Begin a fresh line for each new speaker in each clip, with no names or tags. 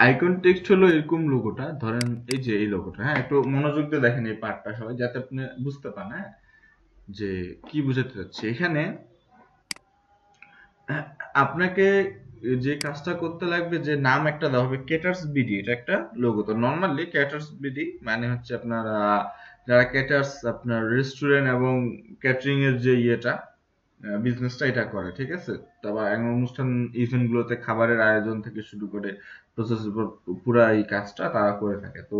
Icon text হলো এরকম লোগোটা, ধরেন এই যে এই লোগোটা, হ্যাঁ একটু মনোযোগ দিয়ে দেখেন এই পার্টটা সবাই, যাতে আপনি বুঝতে পান, হ্যাঁ যে কি বুঝাতে চাচ্ছি এখানে। আপনাকে যে কাজটা করতে লাগবে, যে নাম একটা দেওয়া হবে ক্যাটার্স বিডি, এটা একটা লোগো। তো নর্মালি ক্যাটার্স বিডি মানে হচ্ছে আপনার যারা ক্যাটার্স আপনার রেস্টুরেন্ট এবং ক্যাটারিং এর যে ইয়েটা বিজনেসটা এটা করে, ঠিক আছে। তারপর অনুষ্ঠান ইভেন্ট গুলোতে খাবারের আয়োজন থেকে শুরু করে প্রসেস পুরা এই কাজটা তারা করে থাকে। তো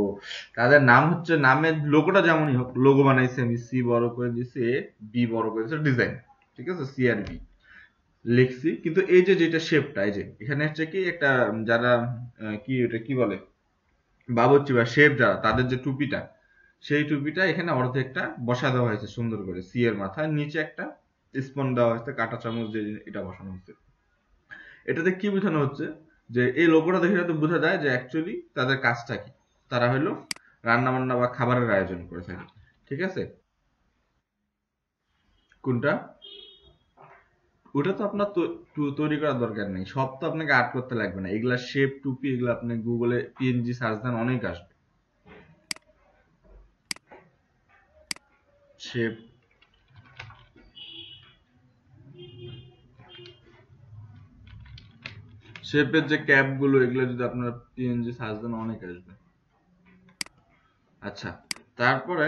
তাদের নাম হচ্ছে, নামের লোগোটা যেমনই হোক, লোগো বানাইছে আমি সি বড় করে দিছি, বি বড় করে দিছি, ডিজাইন, ঠিক আছে, সি আর বি লিখছি। কিন্তু এই যে যেটা শেপটা, এই যে এখানে হচ্ছে কি একটা যারা কি এটা কি বলে বাবুর্চি বা শেফ যারা, তাদের যে টুপিটা, সেই টুপিটা এখানে অর্ধেকটা বসা দেওয়া হয়েছে সুন্দর করে সি এর মাথায়, নিচে একটা স্পন দেওয়া হয়েছে, কাঁটা চামচ দিয়ে এটা বসানো হয়েছে। এটাতে কি বোঝানো হচ্ছে, যে এই লোগোটা দেখে যাতে বোঝা যায় যে অ্যাকচুয়ালি তাদের কাজটা কি, তারা হলো রান্না বান্না বা খাবারের আয়োজন করে থাকে, ঠিক আছে। কোনটা? ওটা তো আপনার তৈরি করার দরকার নেই, সব তো আপনাকে আর্ট করতে লাগবে না, এগুলা শেপ টুপি এগুলো আপনি গুগলে পিএনজি সার্চ দেন অনেক আসবে। শেপ, শেপের যে ক্যাপ গুলো এগুলো যদি আপনার পিএনজি সার্চ দেন অনেক আসবে। আচ্ছা, তারপরে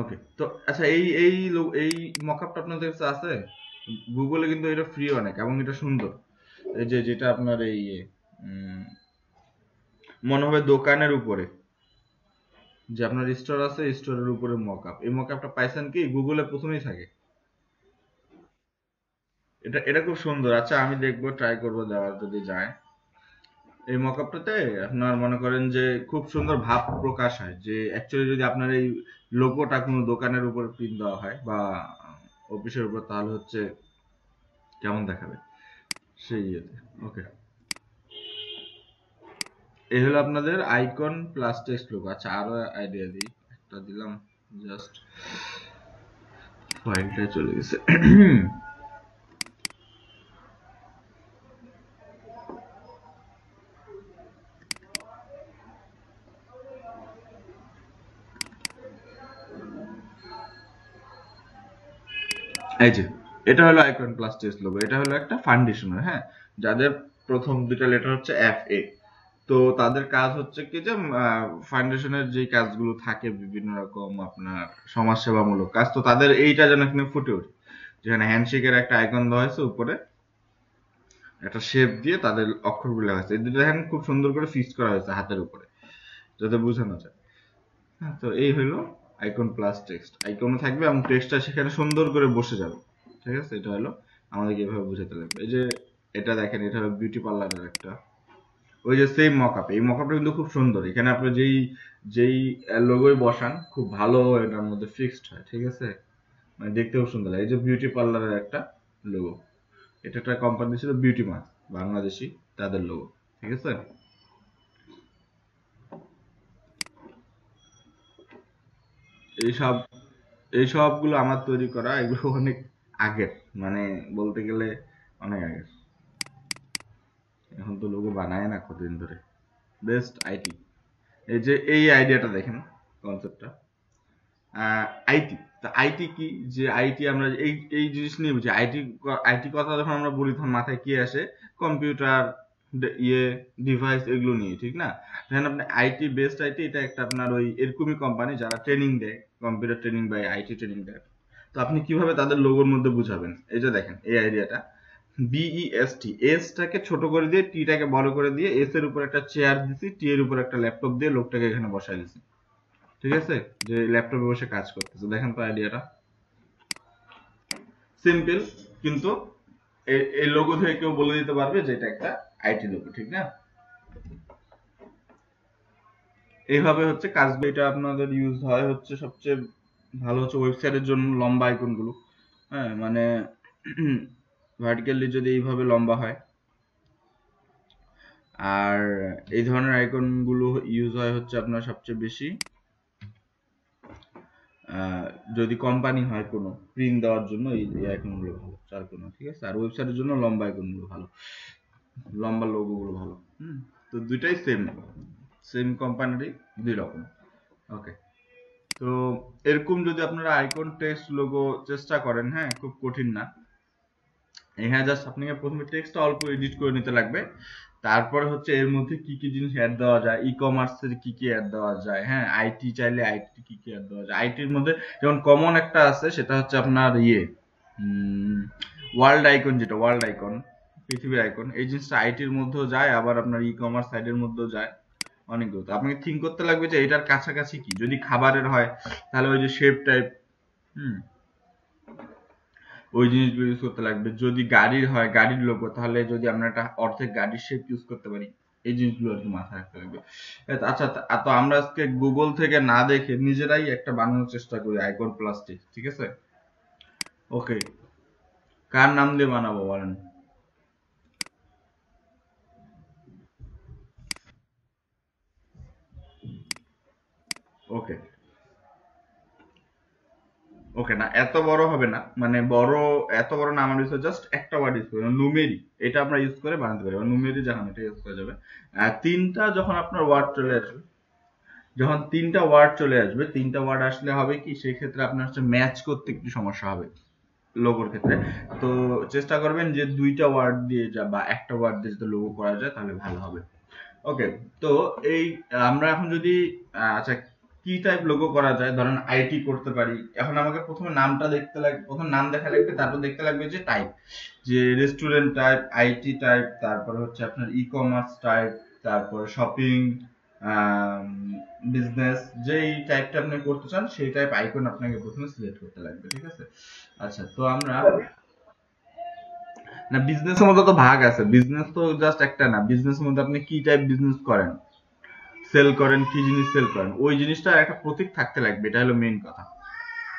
ওকে, তো আচ্ছা এই মকআপটা আপনাদের কাছে আছে? গুগলে কিন্তু এটা ফ্রি অনেক এবং এটা সুন্দর। এই যে যেটা আপনার এই উম, মনে হবে দোকানের উপরে, যে আপনার স্টোর আছে স্টোরের উপরে মকআপ, এই মকআপটা পাইছেন কি গুগলে প্রথমেই থাকে। এটা এটা খুব সুন্দর। আচ্ছা আমি দেখবো, ট্রাই করবো দেওয়ার যদি যায়। এই মকআপটাতে আপনার মনে করেন যে খুব সুন্দর ভাব প্রকাশ হয়, যে অ্যাকচুয়ালি যদি আপনার এই লোগোটা কোনো দোকানের উপর প্রিন্ট দেওয়া হয় বা অফিসের উপর, তাহলে হচ্ছে কেমন দেখাবে সেই ইয়েতে। ওকে, এই হলো আপনাদের আইকন প্লাস টেক্সট লোগো। আচ্ছা আরো আইডিয়া দিই, একটা দিলাম জাস্ট, ফাইলটা চলে গেছে। এই যে এটা হলো আইকন প্লাস টেক্সট লোগো, এটা হলো একটা ফাউন্ডেশনের, হ্যাঁ, যাদের প্রথম দুটা লেটার হচ্ছে এফ এ। তো তাদের কাজ হচ্ছে কি যে ফাউন্ডেশনের যে কাজগুলো থাকে বিভিন্ন রকম আপনার সমাজসেবামূলক কাজ, তো তাদের এইটা যেন এখানে ফুটে ওঠে, যেখানে হ্যান্ডশেকের একটা আইকন দেওয়া হয়েছে, উপরে একটা শেপ দিয়ে তাদের অক্ষরগুলো লেখা হয়েছে, এই দুটো দেখেন খুব সুন্দর করে ফিক্স করা হয়েছে হাতের উপরে, যাতে বোঝানো যায়। হ্যাঁ, তো এই হলো আইকন প্লাস টেক্সট, আইকনও থাকবে এবং টেক্সটটা সেখানে সুন্দর করে বসে যাবে, ঠিক আছে। এটা হলো আমাদেরকে এভাবে বোঝাতে লাগবে। এই যে এটা দেখেন, এটা হলো বিউটি পার্লারের একটা, ওই যে সেম মকআপ, এই মকআপটা কিন্তু খুব সুন্দর, এখানে আপনি যেই যেই লোগোয় বসান খুব ভালো এটার মধ্যে ফিক্সড হয়, ঠিক আছে, মানে দেখতে খুব সুন্দর লাগে। এই যে বিউটি পার্লারের একটা লোগো, এটা একটা কোম্পানি ছিল বিউটি মার্ট, বাংলাদেশি, তাদের লোগো, ঠিক আছে। এইসব এইসব গুলো আমার তৈরি করা, এগুলো অনেক আগের, মানে বলতে গেলে অনেক আগের। এখন তো লোগো বানায় না কতদিন ধরে। বেস্ট আইটি, এই যে এই আইডিয়াটা দেখেন, কনসেপ্টটা আইটি। তা আইটি কি, যে আইটি আমরা এই এই জিনিস নিয়ে বুঝি আইটি। আইটি কথা যখন আমরা বলি তখন মাথায় কি আসে? কম্পিউটার, ইয়ে, ডিভাইস, এগুলো নিয়ে, ঠিক না? দেখেন আপনি আইটি, বেস্ট আইটি এটা একটা আপনার ওই এরকমই কোম্পানি যারা ট্রেনিং দেয়, কম্পিউটার ট্রেনিং বা আইটি ট্রেনিং দেয়। তো আপনি কিভাবে তাদের লোগোর মধ্যে বুঝাবেন? এই যে দেখেন এই আইডিয়াটা, বিইএসটি, এসটাকে ছোট করে দিয়ে টিটাকে বড় করে দিয়ে এস এর উপর একটা চেয়ার দিছি, টি এর উপর একটা ল্যাপটপ দিয়ে লোকটাকে এখানে বসাই দিছি, ঠিক আছে, যে ল্যাপটপে বসে কাজ করতেছে। দেখেন তো আইডিয়াটা সিম্পল, কিন্তু এই লোগো থেকে কেউ বলে দিতে পারবে যে এটা একটা আইটি লোগো, ঠিক না? এইভাবে হচ্ছে কাজবে, এটা আপনাদের ইউজ হয় হচ্ছে সবচেয়ে ভালো হচ্ছে ওয়েবসাইটের জন্য লম্বা আইকন গুলো, হ্যাঁ মানে ভার্টিক্যালি যদি এইভাবে লম্বা হয়। আর এই ধরনের আইকন গুলো ইউজ হয় হচ্ছে আপনার সবচেয়ে বেশি আহ, যদি কোম্পানি হয় কোনো প্রিন্ট দেওয়ার জন্য এই আইকনগুলো ভালো, চার কোনো, ঠিক আছে। আর ওয়েবসাইটের জন্য লম্বা আইকনগুলো ভালো, লম্বা লোগো গুলো ভালো। তো দুইটাই সেম, সেম কোম্পানিরই দুই রকম। ওকে, তো এরকম যদি আপনারা আইকন টেক্সট লোগো চেষ্টা করেন, হ্যাঁ খুব কঠিন না। এখানে জাস্ট আপনাকে প্রথমে টেক্সটটা অল্প এডিট করে নিতে লাগবে। তারপরে হচ্ছে এর মধ্যে কি কি জিনিস অ্যাড দেওয়া যায়, ই কমার্সের কি কি অ্যাড দেওয়া যায়, হ্যাঁ আইটি চাইলে আইটি কি কি অ্যাড দেওয়া যায়। আইটির মধ্যে যেমন কমন একটা আছে, সেটা হচ্ছে আপনার ওয়ার্ল্ড আইকন, যেটা ওয়ার্ল্ড আইকন, পৃথিবীর আইকন, এই জিনিসটা আইটির মধ্যেও যায়, আবার আপনার ই কমার্স সাইডের মধ্যেও যায়। অনেকগুলো, তো আপনাকে থিঙ্ক করতে লাগবে যে এটার কাছাকাছি কি। যদি খাবারের হয় তাহলে ওই যে শেপ টাইপ, হুম ওই জিনিসগুলো ইউজ করতে লাগবে। যদি গাড়ির হয়, গাড়ির লোগো, তাহলে যদি আমরা একটা অর্ধেক গাড়ির শেপ ইউজ করতে পারি, এই জিনিসগুলো আর কি মাথায় রাখতে লাগবে। আচ্ছা, তো আমরা আজকে গুগল থেকে না দেখে নিজেরাই একটা বানানোর চেষ্টা করি আইকন প্লাস্টিক, ঠিক আছে? ওকে, কার নাম দিয়ে বানাবো বলেন? ওকে, ওকে, না এত বড় হবে না, মানে বড়, এত বড় না আমার ইউজ, জাস্ট একটা ওয়ার্ড ইউজ করবে, নুমেরি, এটা আমরা ইউজ করে বানাতে পারি। নুমেরি যখন এটা ইউজ করা যাবে। তিনটা যখন আপনার ওয়ার্ড চলে আসবে, যখন তিনটা ওয়ার্ড চলে আসবে, তিনটা ওয়ার্ড আসলে হবে কি, সেই ক্ষেত্রে আপনার হচ্ছে ম্যাচ করতে একটু সমস্যা হবে লোগোর ক্ষেত্রে। তো চেষ্টা করবেন যে দুইটা ওয়ার্ড দিয়ে বা একটা ওয়ার্ড দিয়ে যদি লোগো করা যায় তাহলে ভালো হবে। ওকে, তো এই আমরা এখন যদি আচ্ছা কি টাইপ লোগো করা যায়, ধরেন আইটি করতে পারি। এখন আমাকে প্রথমে নামটা দেখতে লাগবে, প্রথম নাম দেখা লাগবে, তারপর দেখতে লাগবে যে টাইপ, যে রেস্টুরেন্ট টাইপ, আইটি টাইপ, তারপরে হচ্ছে আপনার ই কমার্স টাইপ, তারপর শপিং, বিজনেস, যেই টাইপটা আপনি করতে চান সেই টাইপ আইকন আপনাকে প্রথমে সিলেক্ট করতে লাগবে, ঠিক আছে। আচ্ছা, তো আমরা না, বিজনেসের মধ্যে তো ভাগ আছে, বিজনেস তো জাস্ট একটা না, বিজনেসের মধ্যে আপনি কি টাইপ বিজনেস করেন, সেল করেন, কি জিনিস সেল করেন, ওই জিনিসটা একটা প্রতীক থাকতে লাগবে, এটা হলো মেইন কথা,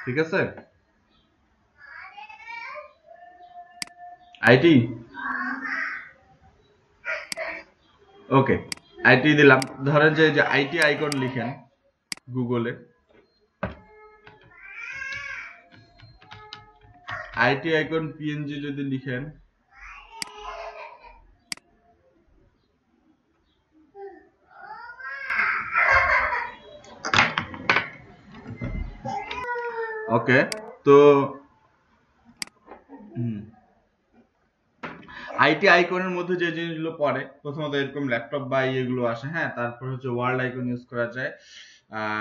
ঠিক আছে। আইটি, ওকে, আইটি দিলাম। ধরেন যে আইটি আইকন লিখেন গুগলে, আইটি আইকন পিএনজি যদি লিখেন, ওকে, তো আইটি আইকনের মধ্যে যে জিনিসগুলো পড়ে, প্রথমত এরকম ল্যাপটপ বা এগুলো আসে, হ্যাঁ। তারপর হচ্ছে ওয়ার্ল্ড আইকন ইউজ করা যায়,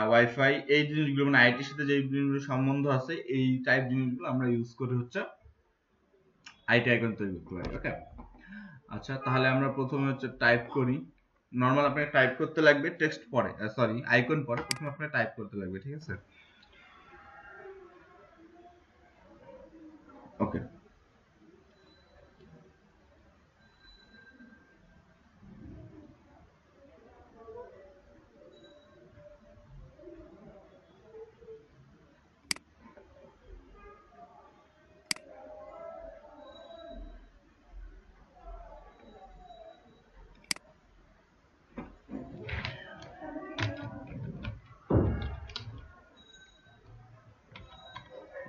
ওয়াইফাই, এই জিনিসগুলো মানে আইটির সাথে যে জিনিসগুলো সম্বন্ধ আছে, এই টাইপ জিনিসগুলো আমরা ইউজ করে হচ্ছে আইটি আইকন তৈরি করতে পারি। ওকে, আচ্ছা, তাহলে আমরা প্রথমে হচ্ছে টাইপ করি। নর্মাল আপনাকে টাইপ করতে লাগবে, টেক্সট পরে, সরি আইকন পরে, প্রথমে আপনাকে টাইপ করতে লাগবে, ঠিক আছে। ওকে,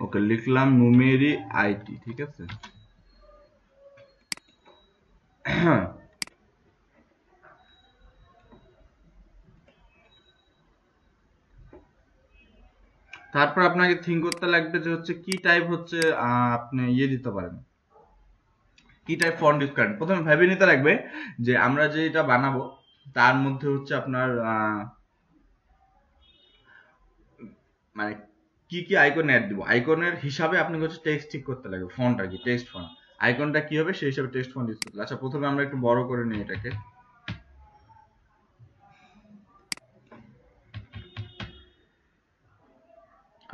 ওকে, লিখলাম নুমেরি আইটি, ঠিক আছে। তারপর আপনাকে থিঙ্ক করতে লাগবে যে হচ্ছে কি টাইপ হচ্ছে আপনি দিতে পারেন, কি টাইপ ফন্ট ইউজ করেন। প্রথমে ভেবে নিতে লাগবে যে আমরা যে এটা বানাবো তার মধ্যে হচ্ছে আপনার মানে কি কি আইকন অ্যাড দিব, আইকনের হিসাবে আপনাকে হচ্ছে টেক্সট ঠিক করতে লাগবে, ফন্ট আর কি, টেক্সট ফন্ট, আইকনটা কি হবে সেই হিসাবে টেক্সট ফন্ট ইউজ করতে। আচ্ছা, প্রথমে আমরা একটু বড় করে নিই এটাকে,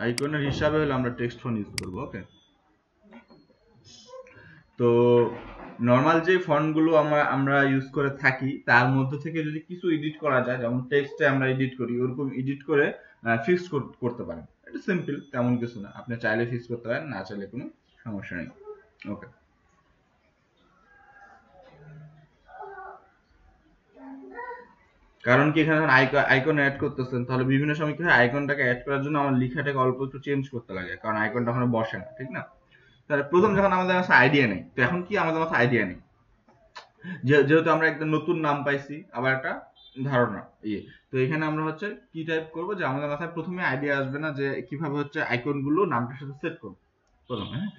আইকনের হিসাবে হলে আমরা টেক্সট ফন্ট ইউজ করবো। ওকে, তো নর্মাল যে ফন্ট গুলো আমরা আমরা ইউজ করে থাকি তার মধ্যে থেকে যদি কিছু এডিট করা যায়, যেমন টেক্সটে আমরা এডিট করি, ওরকম এডিট করে ফিক্স করতে পারেন। এটা সিম্পল, তেমন কিছু না, আপনি চাইলে ফিক্স করতে পারেন, না চাইলে কোনো সমস্যা নেই। ওকে, কারণ কি এখানে আইকন অ্যাড করতেছেন, তাহলে বিভিন্ন সময় কি হয়, আইকনটাকে অ্যাড করার জন্য আমার লেখাটাকে অল্প একটু চেঞ্জ করতে লাগে, কারণ আইকনটা ওখানে বসে না, ঠিক না? তাহলে প্রথম যখন আমাদের কাছে আইডিয়া নেই, তো এখন কি আমাদের মাথায় আইডিয়া নেই, যেহেতু আমরা একটা নতুন নাম পাইছি, আবার একটা ধারণা ইয়ে, তো এখানে আমরা হচ্ছে কি টাইপ করব, যে আমাদের মাথায় প্রথমে আইডিয়া আসবে না যে কিভাবে হচ্ছে আইকন গুলো নামটার সাথে সেট করবো প্রথমে, হ্যাঁ?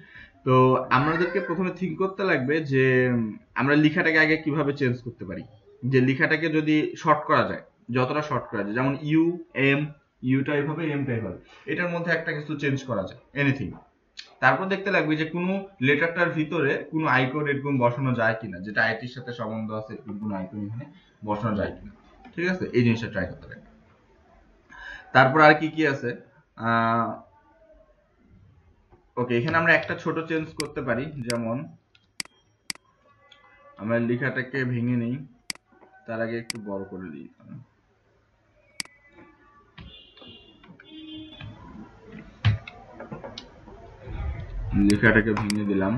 তো আমাদেরকে প্রথমে থিঙ্ক করতে লাগবে যে আমরা লেখাটাকে আগে কিভাবে চেঞ্জ করতে পারি, যে লেখাটাকে যদি শর্ট করা যায়, যতটা শর্ট করা যায়, যেমন ইউ এম, ইউটা এইভাবে, এমটা এইভাবে, এটার মধ্যে একটা কিছু চেঞ্জ করা যায়, এনিথিং। তারপর দেখতে লাগবে যে কোনো লেটারটার ভিতরে কোনো আইকন এরকম বসানো যায় কিনা, যেটা আইটির সাথে সম্বন্ধ আছে, এরকম কোনো আইকন এখানে বসানো যায় কিনা, ঠিক আছে? এই জিনিসটা ট্রাই করতে লাগবে। তারপর আর কি কি আছে, ওকে, এখানে আমরা একটা ছোট চেঞ্জ করতে পারি, যেমন আমরা লেখাটাকে ভেঙে নেই, তার আগে একটু বড় করে দিই, লেখাটাকে ভেঙে দিলাম।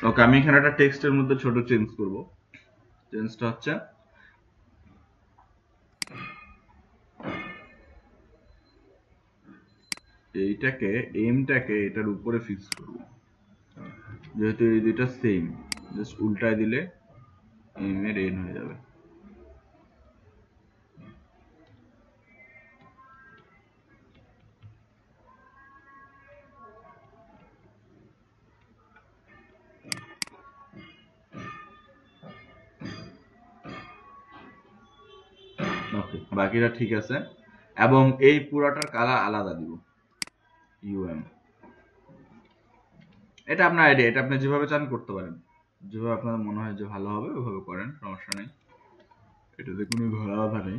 ওকে, আমি এখানে একটা টেক্সটের মধ্যে ছোট চেঞ্জ করব। চেঞ্জটা হচ্ছে এইটাকে, এমটাকে এটার উপরে ফিক্স করব, যেহেতু এই দুইটা সেম, জাস্ট উল্টায় দিলে এম এর এন হয়ে যাবে। ওকে, বাকিটা ঠিক আছে, এবং এই পুরাটার কালার আলাদা দিব, ইউএম। এটা আপনার আইডিয়া, এটা আপনি যেভাবে চান করতে পারেন, যেভাবে আপনার মনে হয় যে ভালো হবে ওইভাবে করেন, সমস্যা নেই, এটাতে কোনো ঘোরা বাধা নেই।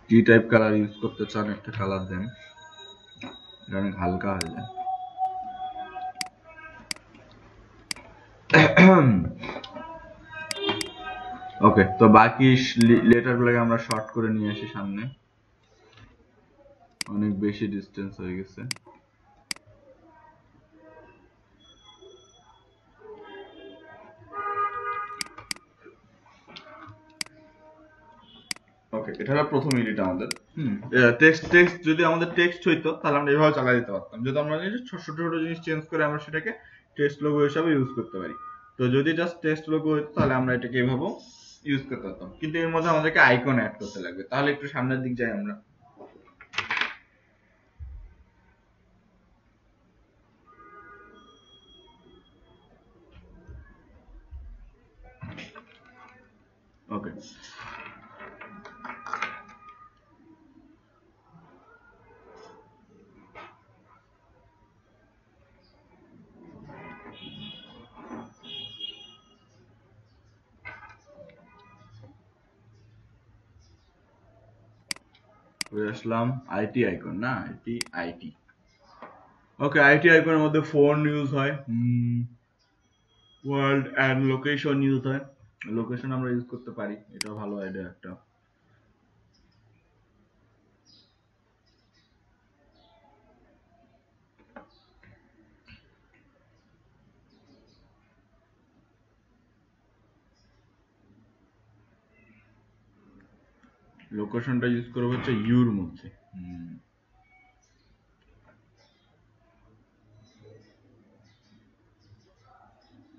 কি টাইপ কালার ইউজ করতে চান একটা কালার দেন, এটা অনেক হালকা হয়ে যায়। ওকে, তো বাকি লেটার গুলোকে আমরা শর্ট করে নিয়ে আসি সামনে, অনেক বেশি ডিস্টেন্স হয়ে গেছে। ওকে, এটা হলো প্রথম ইউনিট আমাদের। টেক্সট যদি আমাদের টেক্সট হইতো তাহলে আমরা এভাবে চালাই দিতে পারতাম, যদি আমরা ছোট ছোট জিনিস চেঞ্জ করে আমরা সেটাকে টেক্সট লোগো হিসাবে ইউজ করতে পারি। তো যদি জাস্ট টেক্সট লোগো হইতো তাহলে আমরা এটাকে এভাবে ইউজ করতে পারতাম, কিন্তু এর মধ্যে আমাদেরকে আইকন অ্যাড করতে লাগবে। তাহলে একটু সামনের দিক যাই আমরা। ওকে, আসলাম আইটি আইকন, না আইটি আইটি। ওকে, আইটি আইকনের মধ্যে ফোন ইউজ হয়, ওয়ার্ল্ড এন্ড লোকেশন ইউজ হয়, লোকেশন আমরা ইউজ করতে পারি, এটা ভালো আইডিয়া একটা। লোকেশনটা ইউজ করবো হচ্ছে ইউর মধ্যে।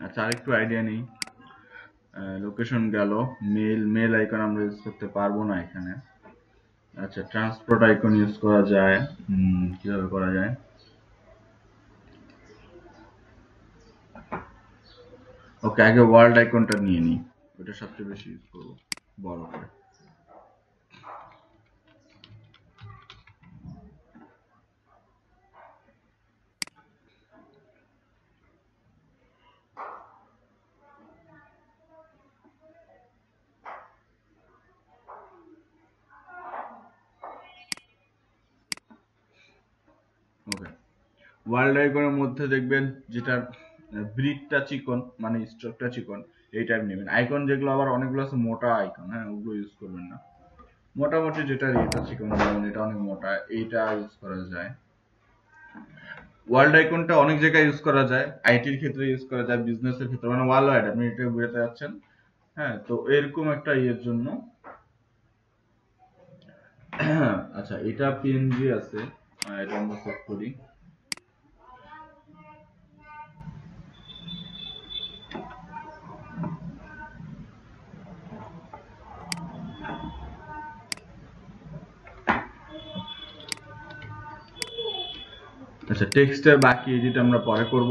আচ্ছা, আরেকটু আইডিয়া নেই, লোকেশন গেল, মেল আইকন আমরা ইউজ করতে পারবো না এখানে। আচ্ছা, ট্রান্সপোর্ট আইকন ইউজ করা যায়, কিভাবে করা যায়? ওকে, আগে ওয়ার্ল্ড আইকনটা নিয়ে নিই, ওটা সবচেয়ে বেশি ইউজ করবো বড় করে। ওকে, ওয়ার্ল্ড আইকনের মধ্যে দেখবেন যেটা ব্রিকটা চিকন, মানে স্ট্রোকটা চিকন, এই টাইপ নেবেন। আইকন যেগুলো আবার অনেকগুলো আছে মোটা আইকন, হ্যাঁ, ওগুলো ইউজ করবেন না। মোটামুটি যেটা রেট আছে, যেমন এটা অনেক মোটা, এইটা ইউজ করা যায়। ওয়ার্ল্ড আইকনটা অনেক জায়গায় ইউজ করা যায়, আইটির ক্ষেত্রে ইউজ করা যায়, বিজনেসের ক্ষেত্রে, মানে ওয়ার্ল্ড ওয়াইড আপনি এটা বুঝতে যাচ্ছেন। হ্যাঁ, তো এরকম একটা ইয়ের জন্য আচ্ছা, এটা পিএনজি আছে, এটা আমরা সেভ করি। আচ্ছা, টেক্সটের বাকি এডিট আমরা পরে করব।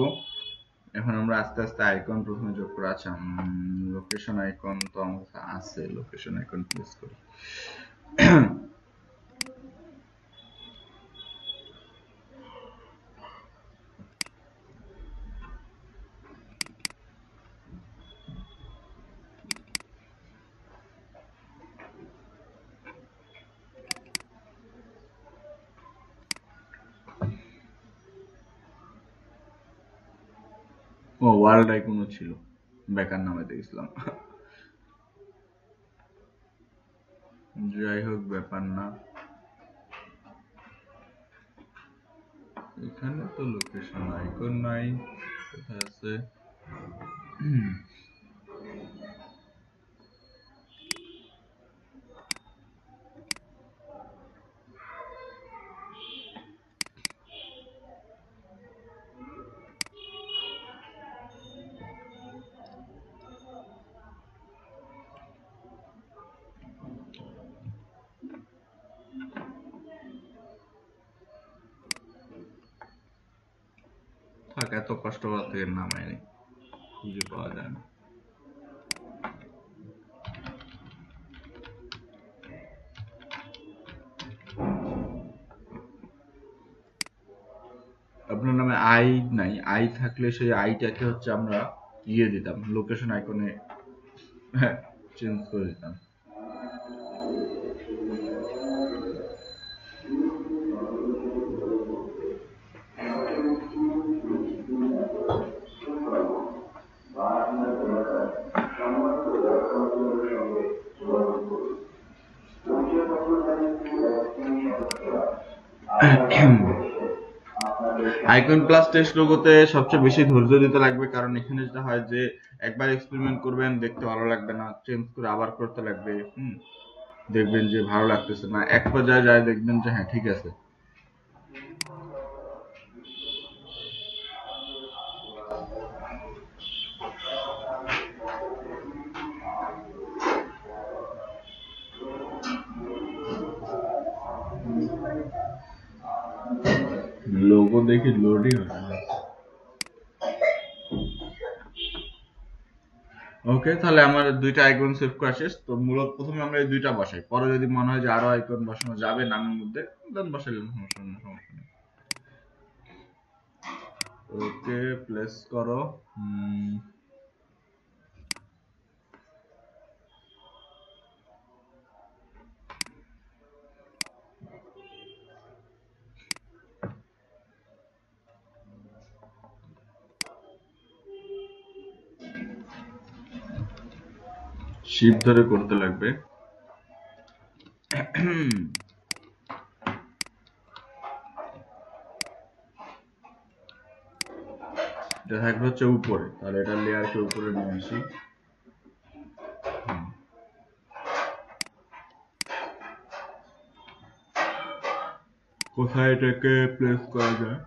এখন আমরা আস্তে আস্তে আইকন প্রথমে যোগ করা। আচ্ছা, লোকেশন আইকন তো আমার কাছে আছে, লোকেশন আইকন প্লেস করি। ও, ওয়ার্ল্ড আইকনও ছিল, বেকার নামাইতে গেছিলাম। যাই হোক, ব্যাপার না। এখানে তো লোকেশন আইকন নাই, কোথায় আছে? থাক, এত কষ্ট করার থেকে নামাইনি, খুঁজে পাওয়া যায় না। আপনার নামে আই নাই, আই থাকলে সেই আইটাকে হচ্ছে আমরা ইয়ে দিতাম, লোকেশন আইকনে চেঞ্জ করে দিতাম। আইকন প্লাস টেক্সট লোগোতে সবচেয়ে বেশি ধৈর্য দিতে লাগবে, কারণ এখানে যেটা হয় যে একবার এক্সপেরিমেন্ট করবেন, দেখতে ভালো লাগবে না, চেঞ্জ করে আবার করতে লাগবে। দেখবেন যে ভালো লাগতেছে না, এক পর্যায়ে যায় দেখবেন যে হ্যাঁ ঠিক আছে। লোগো দেখি লোডই হয় না। ওকে, তাহলে আমার দুইটা আইকন সেভ করা শেষ। তো মূলত প্রথমে আমরা এই দুইটা বসাই, পরে যদি মনে হয় যে আরো আইকন বসানো যাবে নামের মধ্যে, দেন বসাইলাম, সমস্যা নেই। ওকে, প্লেস করো। শিপ ধরে করতে লাগবে। এটা থাকবে হচ্ছে উপরে, তাহলে এটা লেয়ারকে উপরে নিয়ে আসি। কোথায় এটাকে প্লেস করা যায়?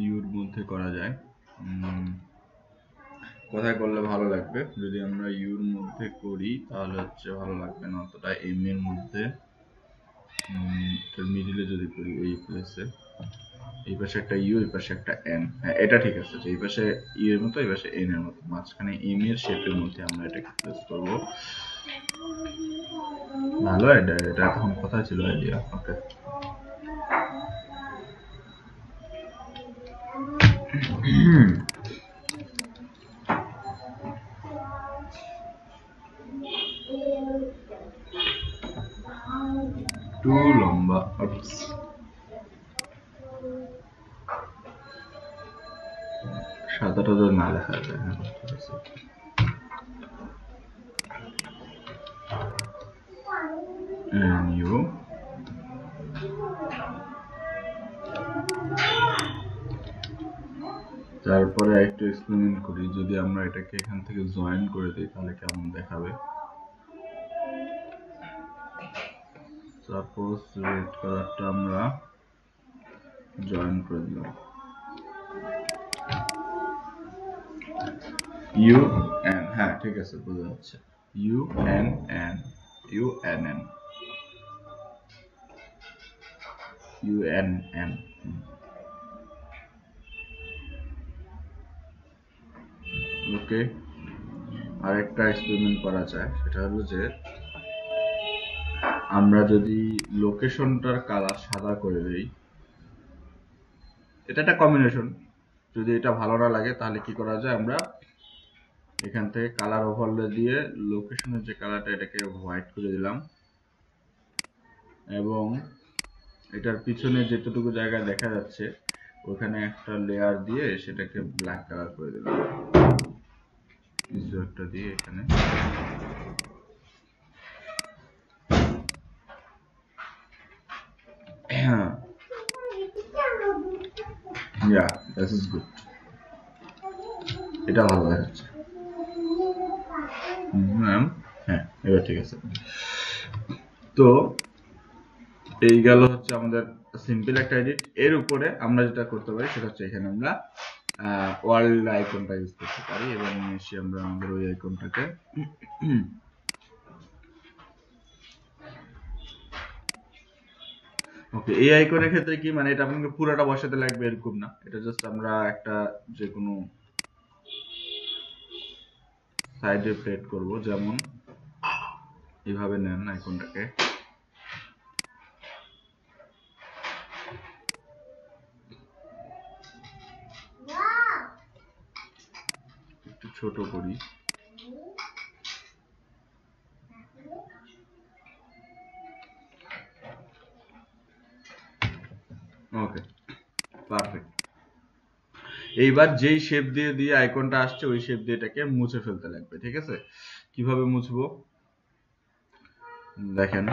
ইউর মধ্যে করা যায়। কোথায় করলে ভালো লাগবে? যদি আমরা ইউর মধ্যে করি তাহলে হচ্ছে ভালো লাগবে না অতটা। এম এর মধ্যে মিডিলে যদি করি, এই প্লেসে, এই পাশে একটা ইউ, এই পাশে একটা এন। হ্যাঁ, এটা ঠিক আছে, এই পাশে ইউ এর মতো, এই পাশে এন এর মতো, মাঝখানে এম এর শেপের মধ্যে আমরা এটাকে প্লেস করবো। ভালো আইডিয়া, এটা এখন কোথায় ছিল আইডিয়া? ওকে, টু লম্বা। সাদাটা তো না লেখা যায়। হ্যাঁ, ঠিক আছে। NU তারপরে একটু এক্সপেরিমেন্ট করি, যদি আমরা এটাকে এখান থেকে জয়েন করে দিই তাহলে কেমন দেখাবে। সাপোজ রেড কালারটা আমরা জয়েন করে দিলাম, UN, হ্যাঁ ঠিক আছে, বোঝা যাচ্ছে, UNN UNN UNN। ওকে, আরেকটা এক্সপেরিমেন্ট করা যায়, সেটা হলো যে আমরা যদি লোকেশনটার কালার সাদা করে দেই, এটা একটা কম্বিনেশন, যদি এটা ভালো না লাগে তাহলে কি করা যায়, আমরা এখান থেকে কালার ওভারলে দিয়ে লোকেশনের যে কালারটা এটাকে হোয়াইট করে দিলাম, এবং এটার পিছনে যেতটুকু জায়গা দেখা যাচ্ছে ওখানে একটা লেয়ার দিয়ে সেটাকে ব্ল্যাক কালার করে দিলাম, কিছু একটা দিয়ে এখানে। Yeah, this is good. এটা ভালো দেখাচ্ছে। হ্যাঁ, এবার ঠিক আছে। তো এই গেল হচ্ছে আমাদের সিম্পল একটা এডিট। এর উপরে আমরা যেটা করতে পারি সেটা হচ্ছে এখানে আমরা ওয়ার্ল্ড আইকনটা ইউজ করতে পারি, এবং এসে আমরা আমাদের ওই আইকনটাকে ওকে, এই আইকনের ক্ষেত্রে কি মানে এটা আপনাকে পুরোটা বসাতে লাগবে এরকম না, এটা জাস্ট আমরা একটা যে কোনো সাইডে প্লেট করব, যেমন এইভাবে নেন আইকনটাকে, একটু ছোট করি, ওকে পারফেক্ট। এইবার যেই শেপ দিয়ে দিয়ে আইকনটা আসছে ওই শেপ দিয়ে এটাকে মুছে ফেলতে লাগবে, ঠিক আছে? কিভাবে মুছবো দেখেন,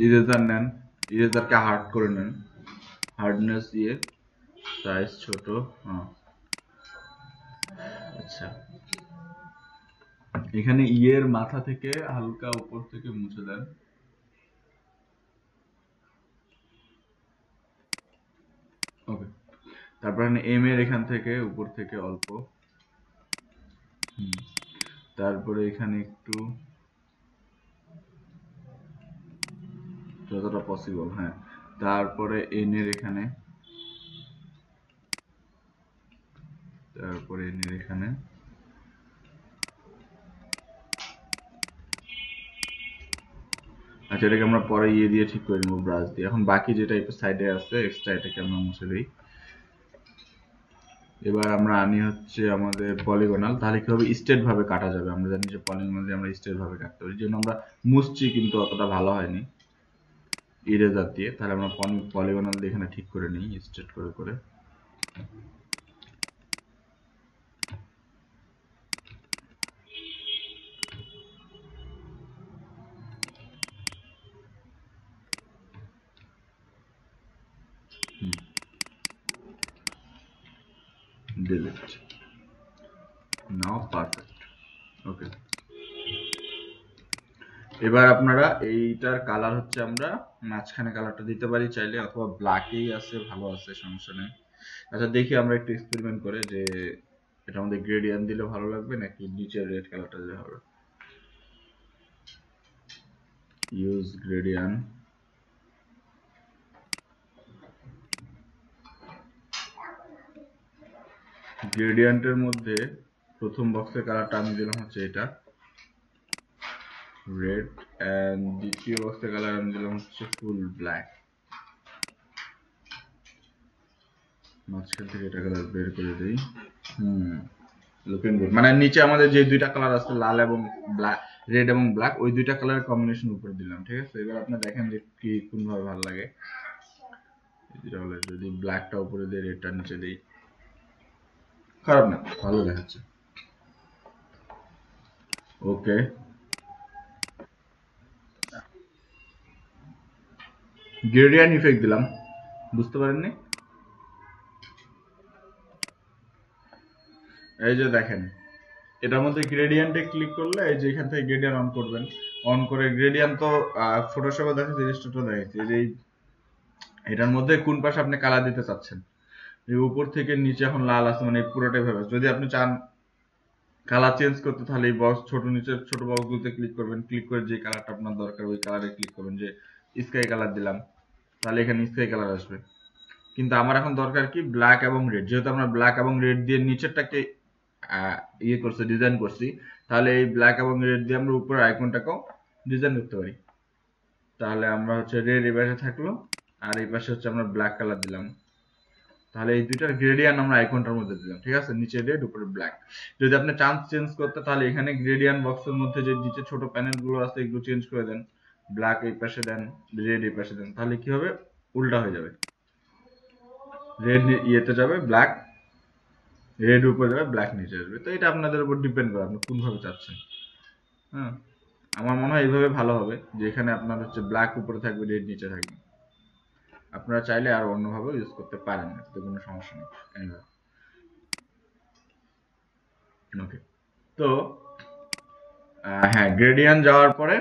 ইরেজার নেন, ইরেজারকে হার্ড করে নেন, হার্ডনেস দিয়ে সাইজ ছোট, আচ্ছা এখানে ইয়ের মাথা থেকে হালকা উপর থেকে মুছে দেন, ওকে। তারপর এম এর এখান থেকে উপর থেকে অল্প, তারপরে এখানে একটু যতটা পসিবল, হ্যাঁ, তারপরে এন এর এখানে, তারপরে এন এর এখানে, আচ্ছা এটাকে আমরা পরে ইয়ে দিয়ে ঠিক করে নেবো ব্রাশ দিয়ে। এখন বাকি যে টাইপের সাইডে আছে এক্সট্রা এটাকে আমরা মুছে দিই। এবার আমরা আনি হচ্ছে আমাদের পলিগনাল, তাহলে কি হবে স্ট্রেট ভাবে কাটা যাবে, আমরা জানি যে পলিগনাল দিয়ে আমরা স্ট্রেট ভাবে কাটতে পারি, জন্য আমরা মুছছি কিন্তু অতটা ভালো হয়নি ইরেজার দিয়ে, তাহলে আমরা পলিগনাল দিয়ে এখানে ঠিক করে নিই স্ট্রেট করে করে। delete, now perfect, ওকে। এবার আপনারা এইটার কালার হচ্ছে আমরা মাঝখানে কালারটা দিতে পারি চাইলে, অথবা ব্ল্যাকই আছে, ভালো আছে, সমস্যা নেই। আচ্ছা দেখি আমরা একটু এক্সপেরিমেন্ট করে যে এটা আমাদের গ্রেডিয়েন্ট দিলে ভালো লাগবে নাকি নিচের রেড কালারটা দিলে হবে। ইউজ গ্রেডিয়েন্ট, গ্রেডিয়েন্টের মধ্যে প্রথম বক্সের কালারটা আমি দিলাম হচ্ছে এটা রেড, এন্ড দ্বিতীয় বক্সের কালার আমি দিলাম হচ্ছে ফুল ব্ল্যাক, মাঝখান থেকে এটা কালার বের করে দেই। লুকিং গুড, মানে নিচে আমাদের যে দুইটা কালার আছে লাল এবং ব্ল্যাক, রেড এবং ব্ল্যাক, ওই দুইটা কালারের কম্বিনেশন উপরে দিলাম, ঠিক আছে? এবার আপনি দেখেন যে কি কোন ভাবে ভালো লাগে। যদি ব্ল্যাকটা উপরে দিই, রেডটা নিচে দিই, খারাপ না, ভালো দেখাচ্ছে। ওকে, গ্রেডিয়েন্ট ইফেক্ট দিলাম, বুঝতে পারেননি? এই যে দেখেন, এটার মধ্যে গ্রেডিয়েন্টে ক্লিক করলে এই যে এখান থেকে গ্রেডিয়েন্ট অন করবেন, অন করে গ্রেডিয়েন্ট তো ফটোশপে দেখাচ্ছে, ইলাস্ট্রেটরে দেখাচ্ছে, এই যে এটার মধ্যে কোন পাশে আপনি কালার দিতে চাচ্ছেন। এই উপর থেকে নিচে এখন লাল আছে, মানে পুরোটাই ভাবে। যদি আপনি চান কালার চেঞ্জ করতে, তাহলে এই বক্স ছোট নিচের ছোট বক্সগুলোতে ক্লিক করবেন, ক্লিক করে যে কালারটা আপনার দরকার ওই কালারে ক্লিক করবেন। যে স্কাই কালার দিলাম, তাহলে এখানে স্কাই কালার আসবে। কিন্তু আমার এখন দরকার কি ব্ল্যাক এবং রেড, যেহেতু আমরা ব্ল্যাক এবং রেড দিয়ে নিচেরটাকে ইয়ে করছি, ডিজাইন করছি, তাহলে এই ব্ল্যাক এবং রেড দিয়ে আমরা উপরের আইকনটাকেও ডিজাইন করতে পারি। তাহলে আমরা হচ্ছে রেড এই পাশে থাকলো, আর এই পাশে হচ্ছে আমরা ব্ল্যাক কালার দিলাম। তাহলে এই দুইটার গ্রেডিয়ান্ট আমরা আইকনটার মধ্যে দিলাম, ঠিক আছে? নিচে রেড উপরে ব্ল্যাক। যদি আপনি চান চেঞ্জ করতে, তাহলে এখানে গ্রেডিয়ান্ট বক্সের মধ্যে যে নিচে ছোট প্যানেল গুলো আছে এগুলো চেঞ্জ করে দেন, ব্ল্যাক এই পাশে দেন, রেড এই পাশে দেন, তাহলে কি হবে, উল্টা হয়ে যাবে। রেড ইয়েতে যাবে, ব্ল্যাক রেড উপরে যাবে, ব্ল্যাক নিচে আসবে। তো এটা আপনাদের উপর ডিপেন্ড করে আপনি কোন ভাবে চাচ্ছেন। হ্যাঁ, আমার মনে হয় এইভাবে ভালো হবে, যে এখানে আপনার হচ্ছে ব্ল্যাক উপরে থাকবে, রেড নিচে থাকবে। আপনারা চাইলে আর অন্যভাবে ইউজ করতে পারেন, এতে কোনো সমস্যা নেই। ওকে, তো হ্যাঁ, গ্রেডিয়েন্ট যাওয়ার পরে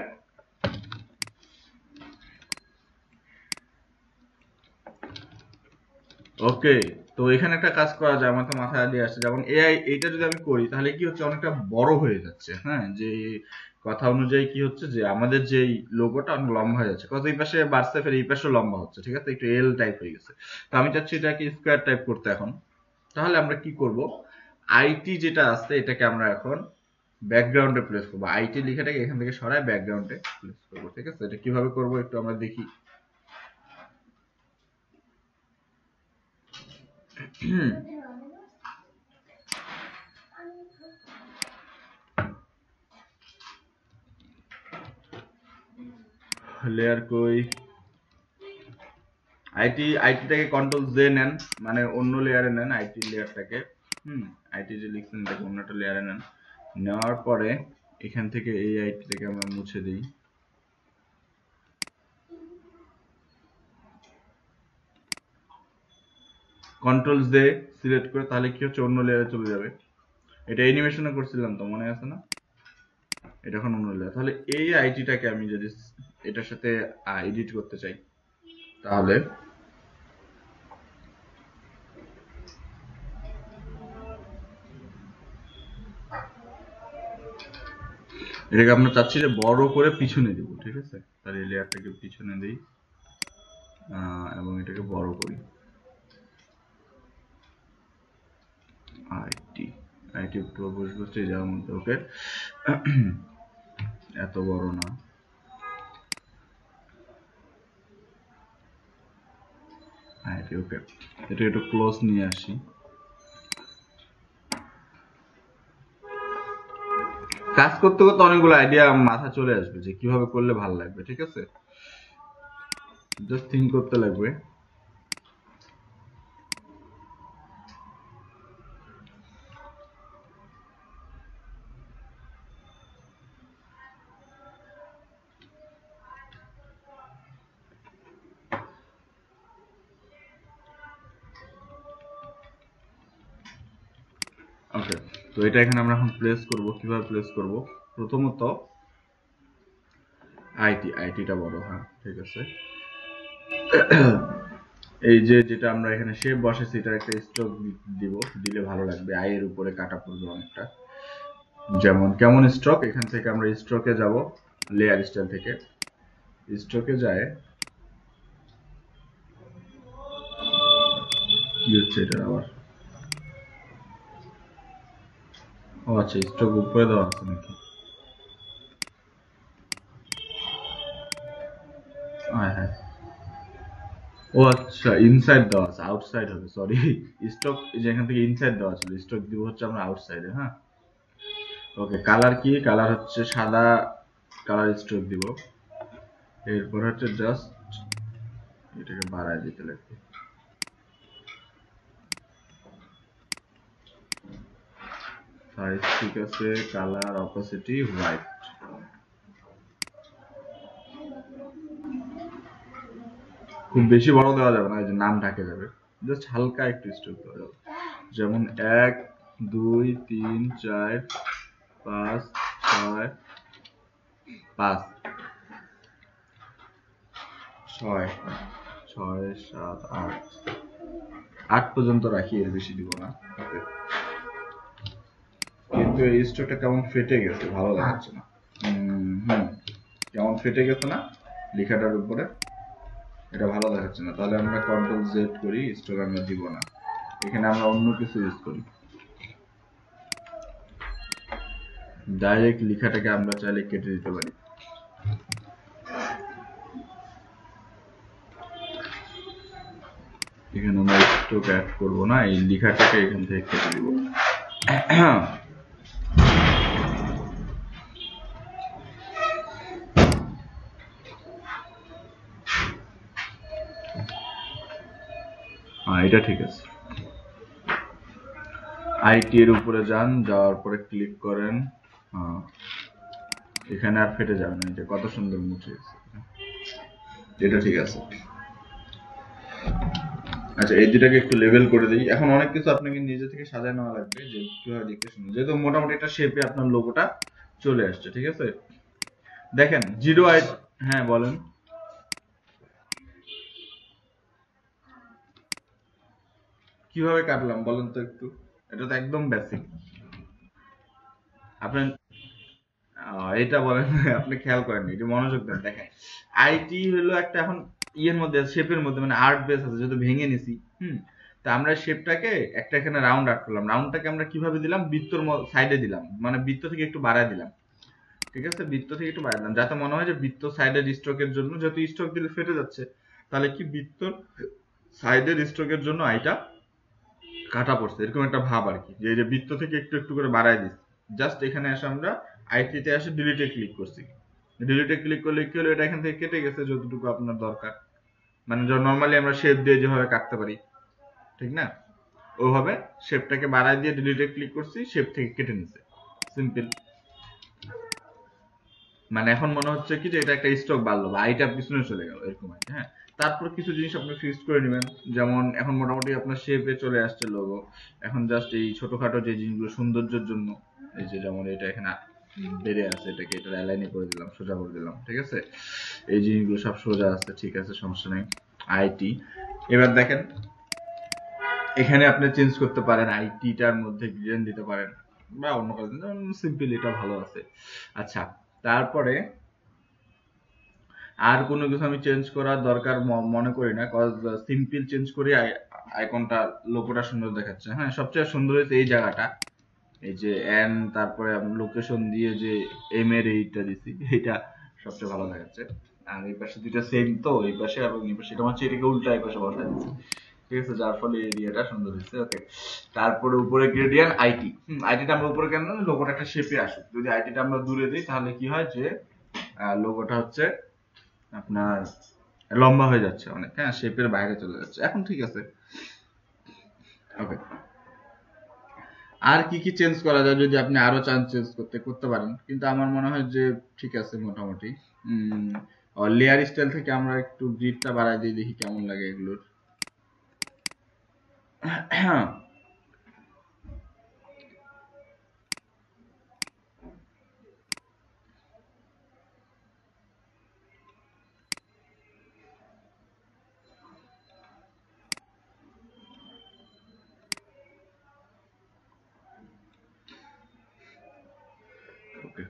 ওকে, তো এখানে একটা কাজ করা যায়, আমার তো মাথায় দিয়ে আসছে, যেমন এআই এইটা যদি আমি করি, তাহলে কি হচ্ছে, অনেকটা বড় হয়ে যাচ্ছে। হ্যাঁ, যে কথা অনুযায়ী কি হচ্ছে, যে আমাদের যেই লোগোটা অনেক লম্বা হয়ে যাচ্ছে, কত এই পাশে বাড়ছে, ফের এই পাশে লম্বা হচ্ছে, ঠিক আছে, একটু এল টাইপ হয়ে গেছে। তো আমি চাচ্ছি এটাকে স্কোয়ার টাইপ করতে এখন। তাহলে আমরা কি করব, আইটি যেটা আছে এটাকে আমরা এখন ব্যাকগ্রাউন্ডে প্লেস করবো। আইটি লেখাটাকে এখান থেকে সরায় ব্যাকগ্রাউন্ডে প্লেস করবো, ঠিক আছে? এটা কিভাবে করবো একটু আমরা দেখি। লেয়ার কই, আইটিটাকে কন্ট্রোল জে নেন, মানে অন্য লেয়ারে নেন আইটি লেয়ারটাকে। আইটি যে লিখছেন এটাকে অন্য একটা লেয়ারে নেন, নেওয়ার পরে এখান থেকে এই আইটিটাকে আমরা মুছে দিই। কন্ট্রোল জে সিলেক্ট করে, তাহলে কি হচ্ছে, অন্য লেয়ারে চলে যাবে। এটা অ্যানিমেশনে করছিলাম তো, মনে আছে না? এটা এখন অন্য লেয়ার। তাহলে এই আইটিটাকে আমি যদি এটার সাথে এডিট করতে চাই, তাহলে এটাকে আমরা চাচ্ছি যে বড় করে পিছনে দিব, ঠিক আছে? তাহলে এই লেয়ারটাকে পিছনে দিই, এবং এটাকে বড় করি। আইটি আইটি পুরো বসে যাওয়ার মধ্যে, ওকে। এত বড় না, আইটি, ওকে। এটা একটু ক্লোজ নিয়ে আসি। কাজ করতে করতে অনেকগুলো আইডিয়া মাথা চলে আসবে যে কিভাবে করলে ভালো লাগবে, ঠিক আছে? জাস্ট থিঙ্ক করতে লাগবে। ওকে, তো এটা এখানে আমরা এখন প্লেস করব। কিভাবে প্লেস করব, প্রথমত আইটিটা বড়, হ্যাঁ ঠিক আছে। এই যে যেটা আমরা এখানে শেপ বসেছি, এটা একটা স্ট্রোক দিব, দিলে ভালো লাগবে, আই এর উপরে কাটা পড়বে অনেকটা। যেমন কেমন স্ট্রোক, এখান থেকে আমরা স্ট্রোকে যাব, লেয়ার স্টাইল থেকে স্ট্রোকে যায়। কি হচ্ছে এটা আবার, ও আচ্ছা, স্ট্রোক উপরে দেওয়া আছে নাকি? হ্যাঁ হ্যাঁ, ও আচ্ছা, ইনসাইড দেওয়া আছে, আউটসাইড হবে, সরি। স্ট্রোক যেখান থেকে ইনসাইড দেওয়া ছিল, স্ট্রোক দিব হচ্ছে আমরা আউটসাইডে। হ্যাঁ, ওকে। কালার কি, কালার হচ্ছে সাদা কালার স্ট্রোক দিব। এরপর হচ্ছে জাস্ট এটাকে বাড়ায় দিতে লাগবে। সাইজ ঠিক আছে, কালার অপাসিটি হোয়াইট। খুব বেশি বড় দেওয়া যাবে না, এই যে নাম ঢাকে যাবে, জাস্ট হালকা একটু স্ট্রোক দেওয়া যাবে, যেমন 1 2 3 4 5 6 5 6 6 7 8 8 পর্যন্ত রাখি, এর বেশি দিব না। কিন্তু এই স্ট্রোকটা কেমন ফেটে গেছে, ভালো দেখাচ্ছে না। কেমন ফেটে গেছে না লেখাটার উপরে, এটা ভালো দেখাচ্ছে না। তাহলে আমরা কন্ট্রোল জেড করি, স্ট্রোক আমরা দিব না, এখানে আমরা অন্য কিছু ইউজ করি। ডাইরেক্ট লেখাটাকে আমরা চাইলে কেটে দিতে পারি। এখানে আমরা স্ট্রোক অ্যাড করব না, এই লেখাটাকে এখান থেকে কেটে দিব। এটা ঠিক আছে। আইটি এর উপরে যান, যাওয়ার পরে ক্লিক করেন, এখানে আর ফেটে যাবে না, এটা কত সুন্দর মুছে গেছে, এটা ঠিক আছে। আচ্ছা, এই দুটাকে একটু লেভেল করে দিই। এখন অনেক কিছু আপনাকে নিজে থেকে সাজায় নেওয়া লাগবে, যে কিভাবে দেখতে সুন্দর, যেহেতু মোটামুটি একটা শেপে আপনার লোগোটা চলে আসছে, ঠিক আছে। দেখেন জিরো আইট, হ্যাঁ বলেন। কিভাবে কাটলাম বলেন তো একটু, এটা তো একদম বেসিক। আপনার এটা বলেন, আপনি খেয়াল করেন, এটা মনোযোগ দেন। দেখেন আইটি হলো একটা এখন ইয়ের মধ্যে, শেপের মধ্যে, মানে আর্ট বেস আছে, যেহেতু ভেঙে নিছি। তা আমরা শেপটাকে একটা এখানে রাউন্ড আর্ট করলাম, রাউন্ডটাকে আমরা কিভাবে দিলাম, বৃত্তর সাইডে দিলাম, মানে বৃত্ত থেকে একটু বাড়ায় দিলাম, ঠিক আছে, বৃত্ত থেকে একটু বাড়ায় দিলাম, যাতে মনে হয় যে বৃত্ত সাইডের স্ট্রোকের জন্য, যেহেতু স্ট্রোক দিলে ফেটে যাচ্ছে, তাহলে কি বৃত্তর সাইডের স্ট্রোকের জন্য আইটা কাটা পড়ছে, এরকম একটা ভাব আর কি, যে এই যে বৃত্ত থেকে একটু একটু করে বাড়ায় দিচ্ছি। জাস্ট এখানে এসে আমরা আইটিতে এসে ডিলিটে ক্লিক করছি, ডিলিটে ক্লিক করলে কি হলো, এটা এখান থেকে কেটে গেছে যতটুকু আপনার দরকার, মানে নর্মালি আমরা শেপ দিয়ে যেভাবে কাটতে পারি, ঠিক না, ওইভাবে শেপটাকে বাড়ায় দিয়ে ডিলিটে ক্লিক করছি, শেপ থেকে কেটে নিছে, সিম্পল। মানে এখন মনে হচ্ছে কি যে এটা একটা স্ট্রোক বাড়লো বা আইটা পিছনে চলে গেল, এরকম আর কি। হ্যাঁ, তারপর কিছু জিনিস আপনি ফিক্সড করে নেবেন, যেমন এখন মোটামুটি আপনার শেপে চলে আসছে লোগো। এখন জাস্ট এই ছোটখাটো যে জিনিসগুলো সৌন্দর্যের জন্য, এই যে যেমন এটা এখানে বেড়ে আছে, এটাকে এটা অ্যালাইনে করে দিলাম, সোজা করে দিলাম, ঠিক আছে, এই জিনিসগুলো সব সোজা আছে, ঠিক আছে, সমস্যা নেই। আইটি এবার দেখেন এখানে আপনি চেঞ্জ করতে পারেন, আইটিটার মধ্যে গ্রেন দিতে পারেন বা অন্য কাজ, সিম্পল এটা ভালো আছে। আচ্ছা, তারপরে আর কোনো কিছু আমি চেঞ্জ করার দরকার মনে করি না, কজ সিম্পল চেঞ্জ করি, আইকনটা লোগোটা সুন্দর দেখাচ্ছে। হ্যাঁ, সবচেয়ে সুন্দর হয়েছে এই জায়গাটা, এই যে এন তারপরে লোকেশন দিয়ে যে এম এর এইটা দিছি, এটা সবচেয়ে ভালো দেখাচ্ছে। আর এই পাশে দুইটা সেম, তো এই পাশে এবং এই পাশে, এটা হচ্ছে এটাকে উল্টা এই পাশে বসাই দিচ্ছি, ঠিক আছে, যার ফলে এরিয়াটা সুন্দর হয়েছে। ওকে, তারপরে উপরে গ্রেডিয়েন্ট আইটি, আইটিটা আমরা উপরে কেন, লোগোটা একটা শেপে আসুক। যদি আইটিটা আমরা দূরে দিই তাহলে কি হয় যে লোগোটা হচ্ছে আপনার লম্বা হয়ে যাচ্ছে অনেক, হ্যাঁ, শেপের বাইরে চলে যাচ্ছে। এখন ঠিক আছে। ওকে, আর কি কি চেঞ্জ করা যায়, যদি আপনি আরো চান চেঞ্জ করতে পারেন, কিন্তু আমার মনে হয় যে ঠিক আছে মোটামুটি। লেয়ার স্টাইল থেকে আমরা একটু গ্রিডটা বাড়াই দিয়ে দেখি কেমন লাগে এগুলোর। ওকে,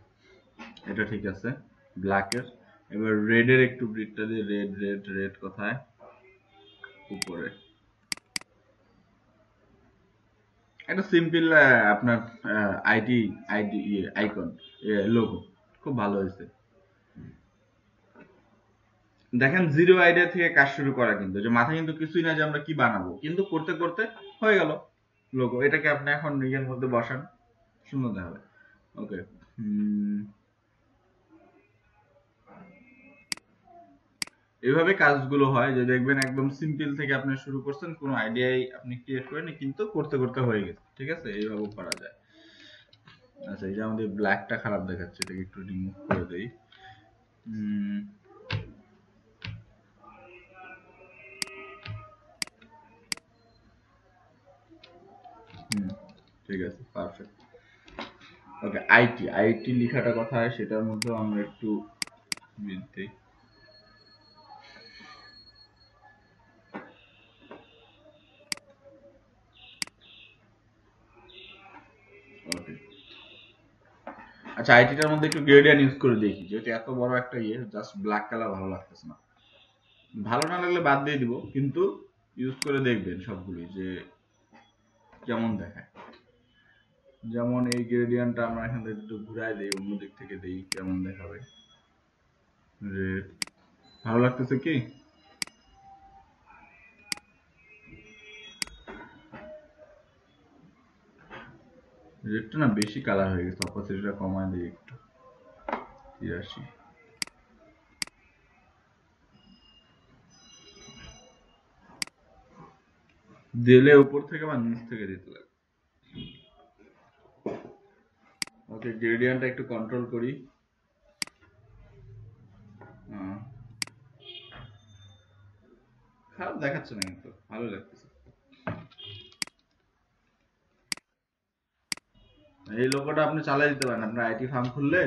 এটা ঠিক আছে ব্ল্যাকের। এবার রেডের একটু গ্রিডটা দিয়ে, রেড রেড রেড কোথায়, উপরে একটা সিম্পল আপনার আইডি আইডি আইকন লোগো, খুব ভালো হয়েছে। দেখেন জিরো আইডিয়া থেকে কাজ শুরু করা, কিন্তু যে মাথায় কিন্তু কিছুই না যে আমরা কি বানাবো, কিন্তু করতে করতে হয়ে গেল লোগো। এটাকে আপনি এখন নিজের মধ্যে বসান, সুন্দর দেখাবে। ওকে, এইভাবে কাজগুলো হয়, যে দেখবেন একদম সিম্পল থেকে আপনি শুরু করছেন, কোনো আইডিয়াই আপনি ক্রিয়েট করেনি, কিন্তু করতে করতে হয়ে গেছে, ঠিক আছে, এইভাবে করা যায়। আচ্ছা, এই যে আমাদের ব্ল্যাকটা খারাপ দেখাচ্ছে, এটাকে একটু রিমুভ করে দেই। হুম, হুম, ঠিক আছে, পারফেক্ট। ওকে, আইটি আইটি লেখাটা কোথায় সেটার মধ্যেও আমরা একটু বিট দিই। ওকে, আচ্ছা, আইটিটার মধ্যে একটু গ্রেডিয়েন্ট ইউজ করে দেখি, যেহেতু এত বড় একটা ইয়ে, জাস্ট ব্ল্যাক কালার ভালো লাগতেছে না। ভালো না লাগলে বাদ দিয়ে দিব, কিন্তু ইউজ করে দেখবেন সবগুলি যে কেমন দেখায়। যেমন এই গ্রেডিয়েন্টটা আমরা এখান থেকে একটু ঘুরাই দেই, অন্য দিক থেকে দেই, কেমন দেখাবে। রেড ভালো লাগতেছে কি? রেডটা না বেশি কালার হয়ে গেছে, অপাসিটিটা কমায় দিই একটু, 83। দিলে উপর থেকে বা নিচ থেকে দিতে লাগে। ওকে, গ্রেডিয়েন্টটা একটু কন্ট্রোল করি। আহ, খারাপ দেখাচ্ছে না, কিন্তু ভালো লাগতেছে। এই লোগোটা আপনি চালাই দিতে পারেন, আপনার আইটি ফার্ম খুললে,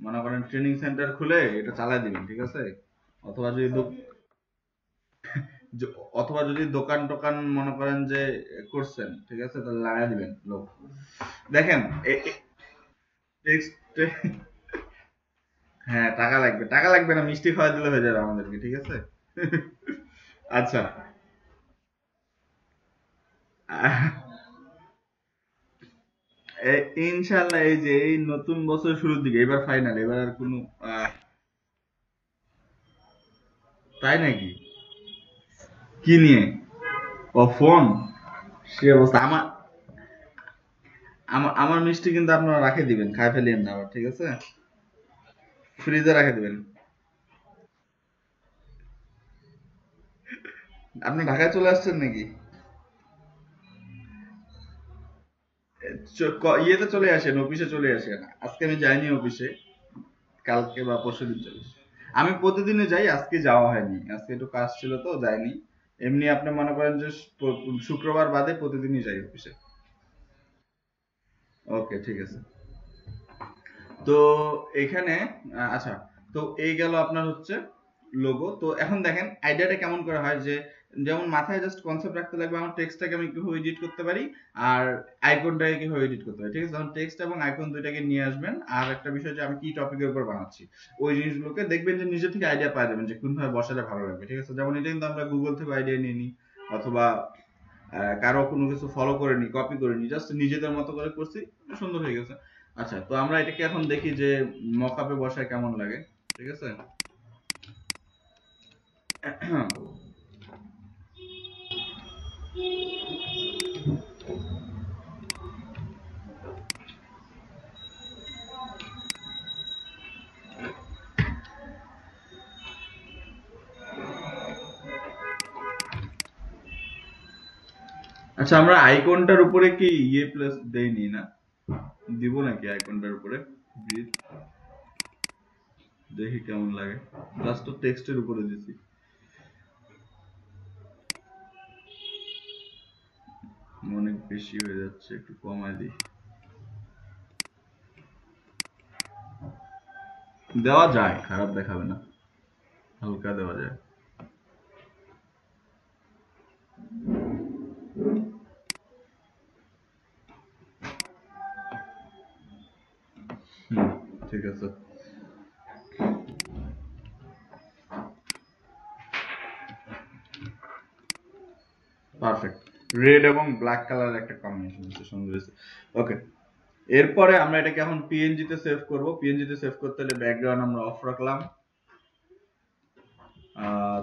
মনে করেন ট্রেনিং সেন্টার খুলে এটা চালাই দিবেন, ঠিক আছে? অথবা যদি অথবা যদি দোকান টোকান মনে করেন যে করছেন, ঠিক আছে, তাহলে লাগাই দিবেন লোক। দেখেন, হ্যাঁ, টাকা লাগবে, টাকা লাগবে না, মিষ্টি খাওয়া দিলে হয়ে যাবে আমাদেরকে, ঠিক আছে? আচ্ছা, ইনশাল্লাহ এই যে এই নতুন বছর শুরুর দিকে, এবার ফাইনাল, এবার আর কোনো তাই নাকি? কি নিয়ে? ও, ফোন? সে অবস্থা। আমার আমার আমার মিষ্টি কিন্তু আপনারা রাখে দিবেন, খাই ফেলিয়েন না আবার, ঠিক আছে? ফ্রিজে রাখে দিবেন। আপনি ঢাকায় চলে আসছেন নাকি? ইয়েতে চলে আসেন, অফিসে চলে আসেন। আজকে আমি যাইনি অফিসে, কালকে বা পরশুদিন চলে আসি। আমি প্রতিদিনই যাই, আজকে যাওয়া হয়নি, আজকে একটু কাজ ছিল তো যাইনি। এমনি আপনি মনে করেন যে শুক্রবার বাদে প্রতিদিনই যাই অফিসে। ওকে, ঠিক আছে। তো এখানে আচ্ছা, তো এই গেল আপনার হচ্ছে লোগো। তো এখন দেখেন আইডিয়াটা কেমন করা হয়, যে যেমন মাথায় জাস্ট কনসেপ্ট রাখতে লাগবে, আমার টেক্সটটাকে আমি কিভাবে এডিট করতে পারি, আর আইকনটাকে কিভাবে এডিট করতে পারি, ঠিক আছে? তখন টেক্সট এবং আইকন দুইটাকে নিয়ে আসবেন, আর একটা বিষয় যে আমি কি টপিকের উপর বানাচ্ছি, ওই জিনিসগুলোকে দেখবেন যে নিজে থেকে আইডিয়া পাওয়া যাবেন যে কোনভাবে বসালে ভালো লাগবে, ঠিক আছে? যেমন এটা কিন্তু আমরা গুগল থেকে আইডিয়া নিয়ে নিই, অথবা কারো কোনো কিছু ফলো করে নি, কপি করে নি, জাস্ট নিজেদের মতো করে করছি, সুন্দর হয়ে গেছে। আচ্ছা, তো আমরা এটাকে এখন দেখি যে মকআপে বসায় কেমন লাগে, ঠিক আছে? আচ্ছা, আমরা আইকনটার উপরে কি ইয়ে প্লাস দেইনি না? দিব নাকি আইকনটার উপরে ব্রিথ? দেখি কেমন লাগে। জাস্ট তো টেক্সটের উপরে দিছি। অনেক বেশি হয়ে যাচ্ছে, একটু কমায় দিই। দেওয়া যায়, খারাপ দেখাবে না, হালকা দেওয়া যায়। হুম, ঠিক আছে, পারফেক্ট। রেড এবং ব্ল্যাক কালার একটা কম্বিনেশন হচ্ছে, সুন্দর হয়েছে। ওকে, এরপরে আমরা এটাকে এখন পিএনজি তে সেভ করব। পিএনজি তে সেভ করতে হলে ব্যাকগ্রাউন্ড আমরা অফ রাখলাম,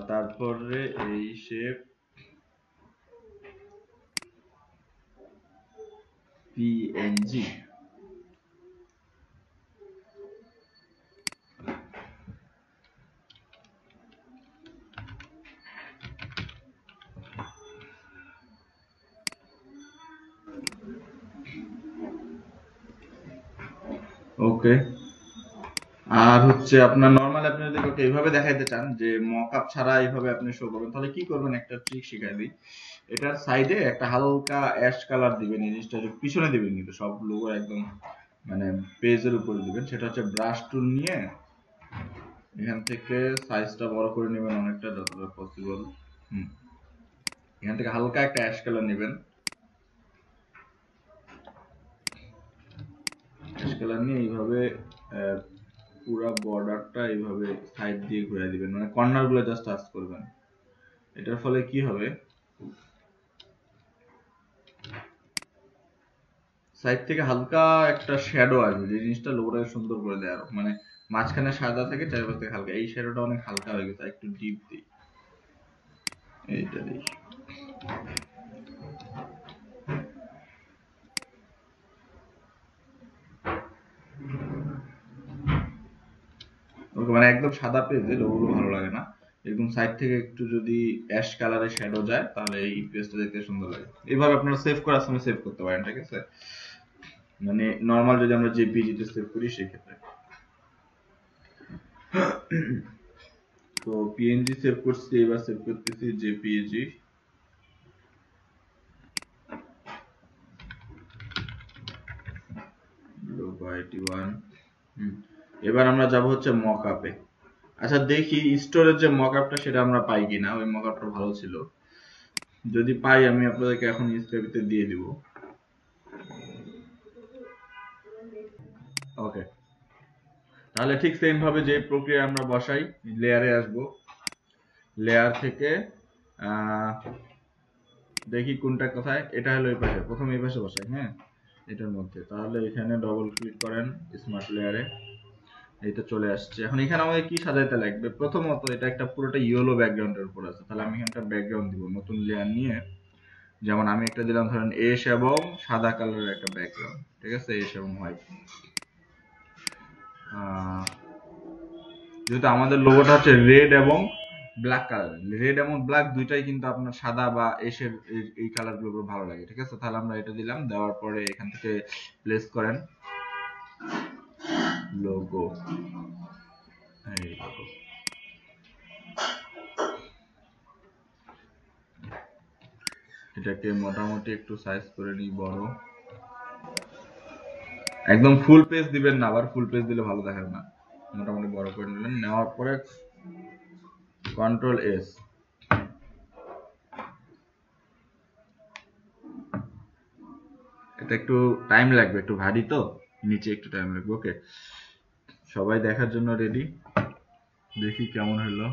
তারপরে এই শেপ পিএনজি। ওকে, আর হচ্ছে আপনার নরমাল আপনি যদি কাউকে এইভাবে দেখাইতে চান যে মকআপ ছাড়া এইভাবে আপনি শো করবেন, তাহলে কি করবেন, একটা ট্রিক শিখাই দিই। এটার সাইডে একটা হালকা অ্যাশ কালার দিবেন, এই জিনিসটা যে পিছনে দিবেন, কিন্তু সব লোগো একদম মানে পেজের উপরে দিবেন। সেটা হচ্ছে ব্রাশ টুল নিয়ে এখান থেকে সাইজটা বড় করে নেবেন অনেকটা, যতটা পসিবল। হুম, এখান থেকে হালকা একটা অ্যাশ কালার নেবেন, অ্যাশ কালার নিয়ে এইভাবে পুরা বর্ডারটা এইভাবে সাইড দিয়ে ঘুরিয়ে দিবেন, মানে কর্নার গুলো জাস্ট টাচ করবেন। এটার ফলে কি হবে, সাইড থেকে হালকা একটা শ্যাডো আসবে, যে জিনিসটা লোগোটাকে সুন্দর করে দেয় আরো, মানে মাঝখানে সাদা থাকে, চারিপাশ থেকে হালকা, এই শ্যাডোটা অনেক হালকা হয়ে গেছে, একটু ডিপ দিই, এইটা দিই। ওকে, মানে একদম সাদা পেজে লোগোগুলো ভালো লাগে না, এরকম সাইড থেকে একটু যদি অ্যাশ কালারের শ্যাডো যায়, তাহলে এই পেজটা দেখতে সুন্দর লাগে। এইভাবে আপনারা সেভ করার সময় সেভ করতে পারেন, ঠিক আছে, মানে নর্মাল যদি আমরা জেপিজি তে সেভ করি সেক্ষেত্রে। তো পিএনজি সেভ করছি, এবার সেভ করতেছি জেপিজি। Logo IT 1। এবার আমরা যাব হচ্ছে মকআপে। আচ্ছা দেখি স্টোরের যে মকআপটা সেটা আমরা পাই কিনা, ওই মকআপটা ভালো ছিল, যদি পাই আমি আপনাদেরকে এখন স্ক্রিপ্টে দিয়ে দিব। ওকে, তাহলে ঠিক সেম ভাবে যে প্রক্রিয়া আমরা বসাই, লেয়ারে আসব, লেয়ার থেকে আহ, দেখি কোনটা কোথায়, এটা হলো এই পাশে, প্রথমে এই পাশে বসাই, হ্যাঁ এটার মধ্যে, তাহলে এখানে ডবল ক্লিক করেন স্মার্ট লেয়ারে, এইটা চলে আসছে। এখন এখানে আমাদের কি সাজাইতে লাগবে, প্রথমত এটা একটা পুরোটা ইয়েলো ব্যাকগ্রাউন্ডের উপর আছে, তাহলে আমি এখানটা ব্যাকগ্রাউন্ড দিব, নতুন লেয়ার নিয়ে, যেমন আমি একটা দিলাম ধরেন এশ এবং সাদা কালারের একটা ব্যাকগ্রাউন্ড, ঠিক আছে, এশ এবং হোয়াইট। যেহেতু আমাদের লোগোটা হচ্ছে রেড এবং ব্ল্যাক কালার, রেড এবং ব্ল্যাক দুইটাই কিন্তু আপনার সাদা বা এশের এই কালার গুলো ভালো লাগে, ঠিক আছে, তাহলে আমরা এটা দিলাম, দেওয়ার পরে এখান থেকে প্লেস করেন লোগো, এই লোগো, এটাকে মোটামুটি একটু সাইজ করে নিই বড়, একদম ফুল পেজ দিবেন না, আবার ফুল পেজ দিলে ভালো দেখাবে না, মোটামুটি বড় করে নিলেন, নেওয়ার পরে কন্ট্রোল এস, এটা একটু টাইম লাগবে, একটু ভারী তো, নিচে একটু টাইম লাগবে। ওকে, সবাই দেখার জন্য রেডি, দেখি কেমন হলো।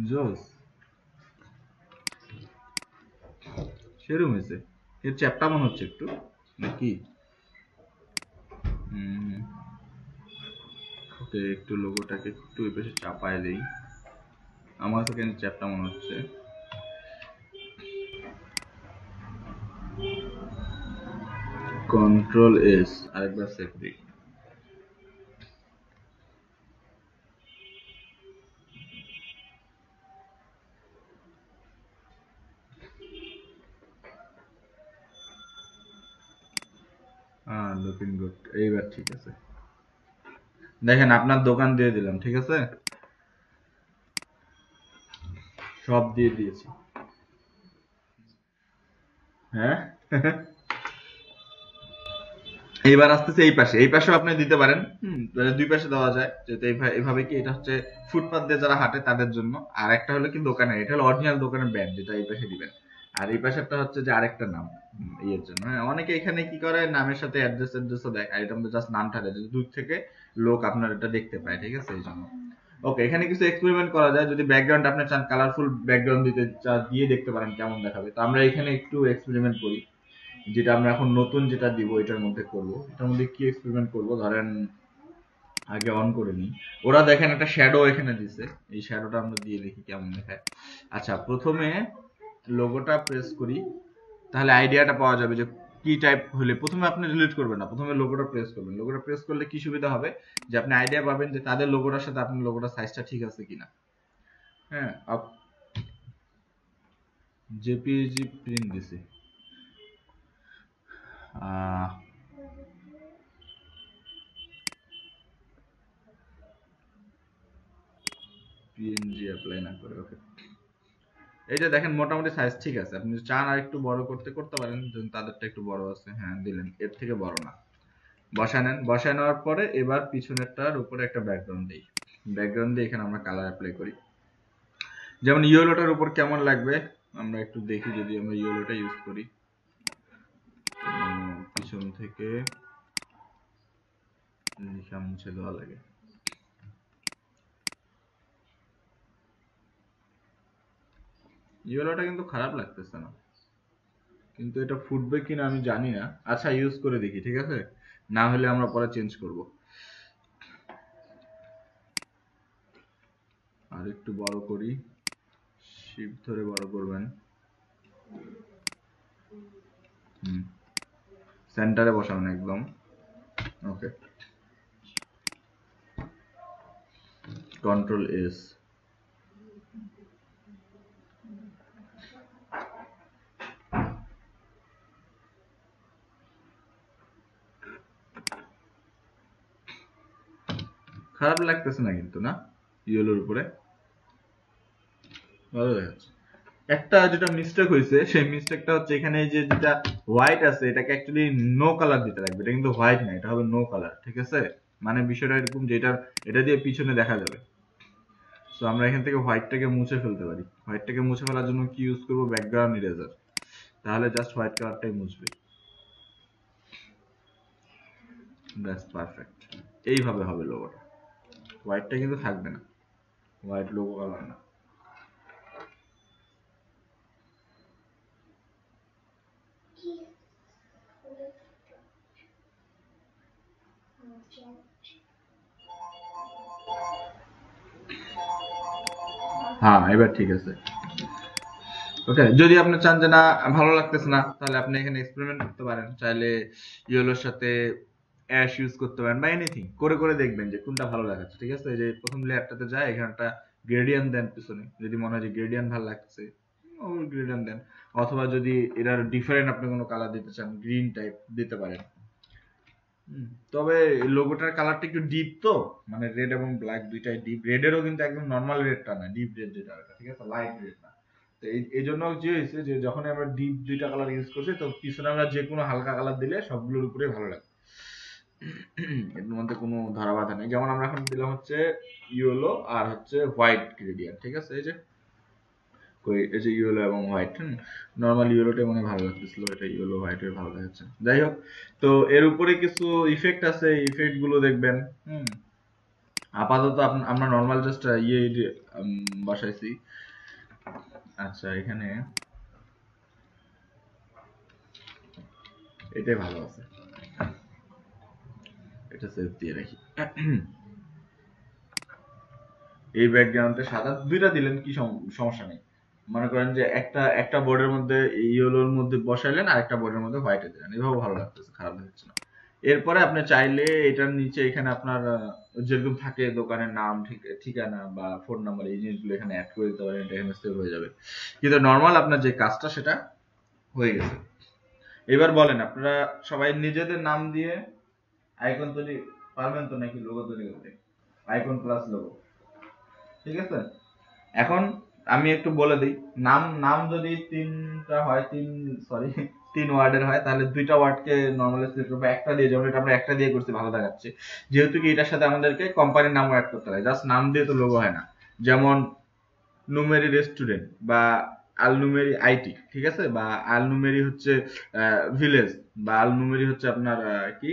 জোস, সেরকম হয়েছে, এর চ্যাপটা মনে হচ্ছে একটু, নাকি? ওকে, একটু লোগোটাকে একটু এই পাশে চাপায় দেই, আমার তো কেন চ্যাপটা মনে হচ্ছে। কন্ট্রোল এস, আরেকবার সেভ দিই। লুকিং গুড, এইবার ঠিক আছে, দেখেন আপনার দোকান দিয়ে দিলাম, ঠিক আছে, সব দিয়ে দিয়েছি। হ্যাঁ, এইবার আসতেছে এই পাশে, এই পাশেও আপনি দিতে পারেন, দুই পাশে দেওয়া যায়, যেহেতু এইভাবে কি, এটা হচ্ছে ফুটপাথ দিয়ে যারা হাঁটে তাদের জন্য, আর একটা হলো কি দোকানে, এটা হলো অরিজিনাল দোকানের ব্যান্ড, যেটা এই পাশে দিবেন, আর এই পাশেরটা হচ্ছে যে আরেকটা নাম, ইয়ের জন্য। হ্যাঁ, অনেকে এখানে কি করে নামের সাথে অ্যাড্রেসও দেয়, আর এটা আমাদের জাস্ট নামটা দেয়, যদি দূর থেকে লোক আপনার এটা দেখতে পায়, ঠিক আছে, এই জন্য। ওকে, এখানে কিছু এক্সপেরিমেন্ট করা যায়, যদি ব্যাকগ্রাউন্ড আপনি চান কালারফুল ব্যাকগ্রাউন্ড দিতে দিয়ে দেখতে পারেন কেমন দেখাবে, তো আমরা এখানে একটু এক্সপেরিমেন্ট করি, যেটা আমরা এখন নতুন যেটা দিব এটার মধ্যে করব। এটার মধ্যে কি এক্সপেরিমেন্ট করব, ধরেন আগে অন করে নিই, ওরা দেখেন একটা শ্যাডো এখানে দিছে, এই শ্যাডোটা আমরা দিয়ে দেখি কেমন দেখায়। আচ্ছা, প্রথমে লোগোটা প্রেস করি, তাহলে আইডিয়াটা পাওয়া যাবে যে কি টাইপ হলে, প্রথমে আপনি ডিলিট করবেন না, প্রথমে লোগোটা প্রেস করবেন, লোগোটা প্রেস করলে কি সুবিধা হবে, যে আপনি আইডিয়া পাবেন যে তাদের লোগোটার সাথে আপনার লোগোটার সাইজটা ঠিক আছে কিনা। হ্যাঁ, জেপিজি প্রিন্ট দিছি, পিএনজি অ্যাপ্লাই না করে, ওকে। এই যে দেখেন মোটামুটি সাইজ ঠিক আছে, আপনি যদি চান আর একটু বড় করতে করতে পারেন, যেমন তাদেরটা একটু বড় আছে, হ্যাঁ দিলেন, এর থেকে বড় না। বসায় নেন, বসায় নেওয়ার পরে এবার পিছনেরটার উপরে একটা ব্যাকগ্রাউন্ড দিই। ব্যাকগ্রাউন্ড দিয়ে এখানে আমরা কালার অ্যাপ্লাই করি। যেমন ইয়েলোটার উপর কেমন লাগবে আমরা একটু দেখি, যদি আমরা ইয়েলোটা ইউজ করি। পিছন থেকে লিখা মুছে দেওয়া লাগে। ইয়েলোটা কিন্তু খারাপ লাগতেছে না, কিন্তু এটা ফুটবে কিনা আমি জানি না। আচ্ছা ইউজ করে দেখি, ঠিক আছে, না হলে আমরা পরে চেঞ্জ করব। আর একটু বড় করি, শিফট ধরে বড় করবেন। সেন্টারে বসাবেন একদম, ওকে। Control S. খারাপ লাগতেছে না কিন্তু, না ইয়েলোর উপরে ভালো দেখাচ্ছে। একটা যেটা মিস্টেক হয়েছে, সেই মিস্টেকটা হচ্ছে এখানে যে যেটা হোয়াইট আছে এটাকে অ্যাকচুয়ালি নো কালার দিতে লাগবে, এটা কিন্তু হোয়াইট না, এটা হবে নো কালার, ঠিক আছে। মানে বিষয়টা এরকম যে এটা দিয়ে পিছনে দেখা যাবে। তো আমরা এখান থেকে হোয়াইটটাকে মুছে ফেলতে পারি। হোয়াইটটাকে মুছে ফেলার জন্য কি ইউজ করব, ব্যাকগ্রাউন্ড ইরেজার। তাহলে জাস্ট হোয়াইট কালারটাই মুছবে, দ্যাটস পারফেক্ট। এইভাবে হবে লোগোটা, হোয়াইটটা কিন্তু থাকবে না, হোয়াইট লোগো কালার না। হ্যাঁ এবার ঠিক আছে, ওকে। যদি আপনি চান যে না ভালো লাগতেছে না, তাহলে আপনি এখানে এক্সপেরিমেন্ট করতে পারেন, চাইলে ইয়েলোর সাথে অ্যাশ ইউজ করতে পারেন বা এনিথিং করে করে দেখবেন যে কোনটা ভালো লাগাচ্ছে, ঠিক আছে। এই যে প্রথম লেয়ারটাতে যায়, এখানে একটা গ্রেডিয়েন্ট দেন পিছনে, যদি মনে হয় যে গ্রেডিয়েন্ট ভালো লাগছে গ্রেডিয়েন্ট দেন। অথবা যদি এটার ডিফারেন্ট আপনি কোনো কালার দিতে চান, গ্রিন টাইপ দিতে পারেন। তবে লোগোটার কালারটা একটু ডিপ, তো মানে রেড এবং ব্ল্যাক দুইটাই ডিপ। রেডেরও কিন্তু একদম নর্মাল রেডটা না, ডিপ রেড যেটা, ঠিক আছে, লাইট রেড না। তো এই জন্য যে হয়েছে যে যখন আমরা ডিপ দুইটা কালার ইউজ করছি, তো পিছনে আমরা যে কোনো হালকা কালার দিলে সবগুলোর উপরে ভালো লাগে, এর মধ্যে কোনো ধরা বাঁধা নেই। যেমন আমরা এখন দিলাম হচ্ছে ইয়েলো আর হচ্ছে হোয়াইট গ্রেডিয়েন্ট, ঠিক আছে। এই যে ইয়েলো এবং হোয়াইট, নর্মাল ইয়েলোটাই মনে ভালো লাগতেছিল, এটা ইয়েলো হোয়াইট হয়ে ভালো দেখাচ্ছে। যাই হোক, তো এর উপরে কিছু ইফেক্ট আছে, ইফেক্ট গুলো দেখবেন। আপাতত আমরা নর্মাল জাস্ট বসাইছি। আচ্ছা এখানে এটাই ভালো আছে, এটা সেভ দিয়ে রাখি। এই ব্যাকগ্রাউন্ডে সাদা দুইটা দিলেন, কি সমস্যা নেই। মনে করেন যে একটা বোর্ডের মধ্যে ইয়েলোর মধ্যে বসাইলেন আর একটা বোর্ডের মধ্যে হোয়াইটে দিলেন, এভাবে ভালো লাগতেছে, খারাপ লাগছে না। এরপরে আপনি চাইলে এটার নিচে এখানে আপনার যেরকম থাকে দোকানের নাম, ঠিকানা বা ফোন নাম্বার, এই জিনিসগুলো এখানে অ্যাড করে দিতে পারেন, এটা এখানে সেভ হয়ে যাবে। কিন্তু নর্মাল আপনার যে কাজটা সেটা হয়ে গেছে। এবার বলেন আপনারা সবাই নিজেদের নাম দিয়ে আইকন তৈরি পারবেন তো নাকি লোগো তৈরি করতে? আইকন প্লাস লোগো, ঠিক আছে। এখন আমি একটু বলে দিই, নাম নাম যদি তিনটা হয়, তিন ওয়ার্ডের হয়, তাহলে দুইটা ওয়ার্ডকে নর্মালি সিলেক্ট করবো একটা দিয়ে, যেমন এটা আমরা একটা দিয়ে করছি ভালো দেখাচ্ছে, যেহেতু কি এটার সাথে আমাদেরকে কোম্পানির নামও অ্যাড করতে হয়, জাস্ট নাম দিয়ে তো লোগো হয় না। যেমন নুমেরি রেস্টুরেন্ট বা আলনুমেরি আইটি, ঠিক আছে, বা আলনুমেরি হচ্ছে ভিলেজ, বা আলনুমেরি হচ্ছে আপনার কি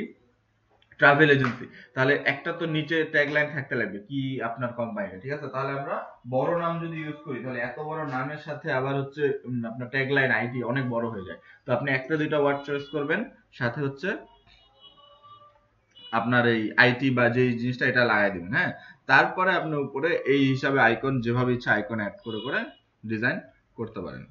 ট্রাভেল এজেন্সি। তাহলে একটা তো নিচে ট্যাগলাইন থাকতে লাগবে কি আপনার কোম্পানিটা, ঠিক আছে। তাহলে আমরা বড় নাম যদি ইউজ করি, তাহলে এত বড় নামের সাথে আবার হচ্ছে আপনার ট্যাগলাইন আইটি অনেক বড় হয়ে যায়। তো আপনি একটা দুইটা ওয়ার্ড চয়েস করবেন, সাথে হচ্ছে আপনার এই আইটি বা যে জিনিসটা এটা লাগাই দিবেন, হ্যাঁ। তারপরে আপনি উপরে এই হিসাবে আইকন যেভাবে ইচ্ছা আইকন অ্যাড করে করে ডিজাইন করতে পারেন।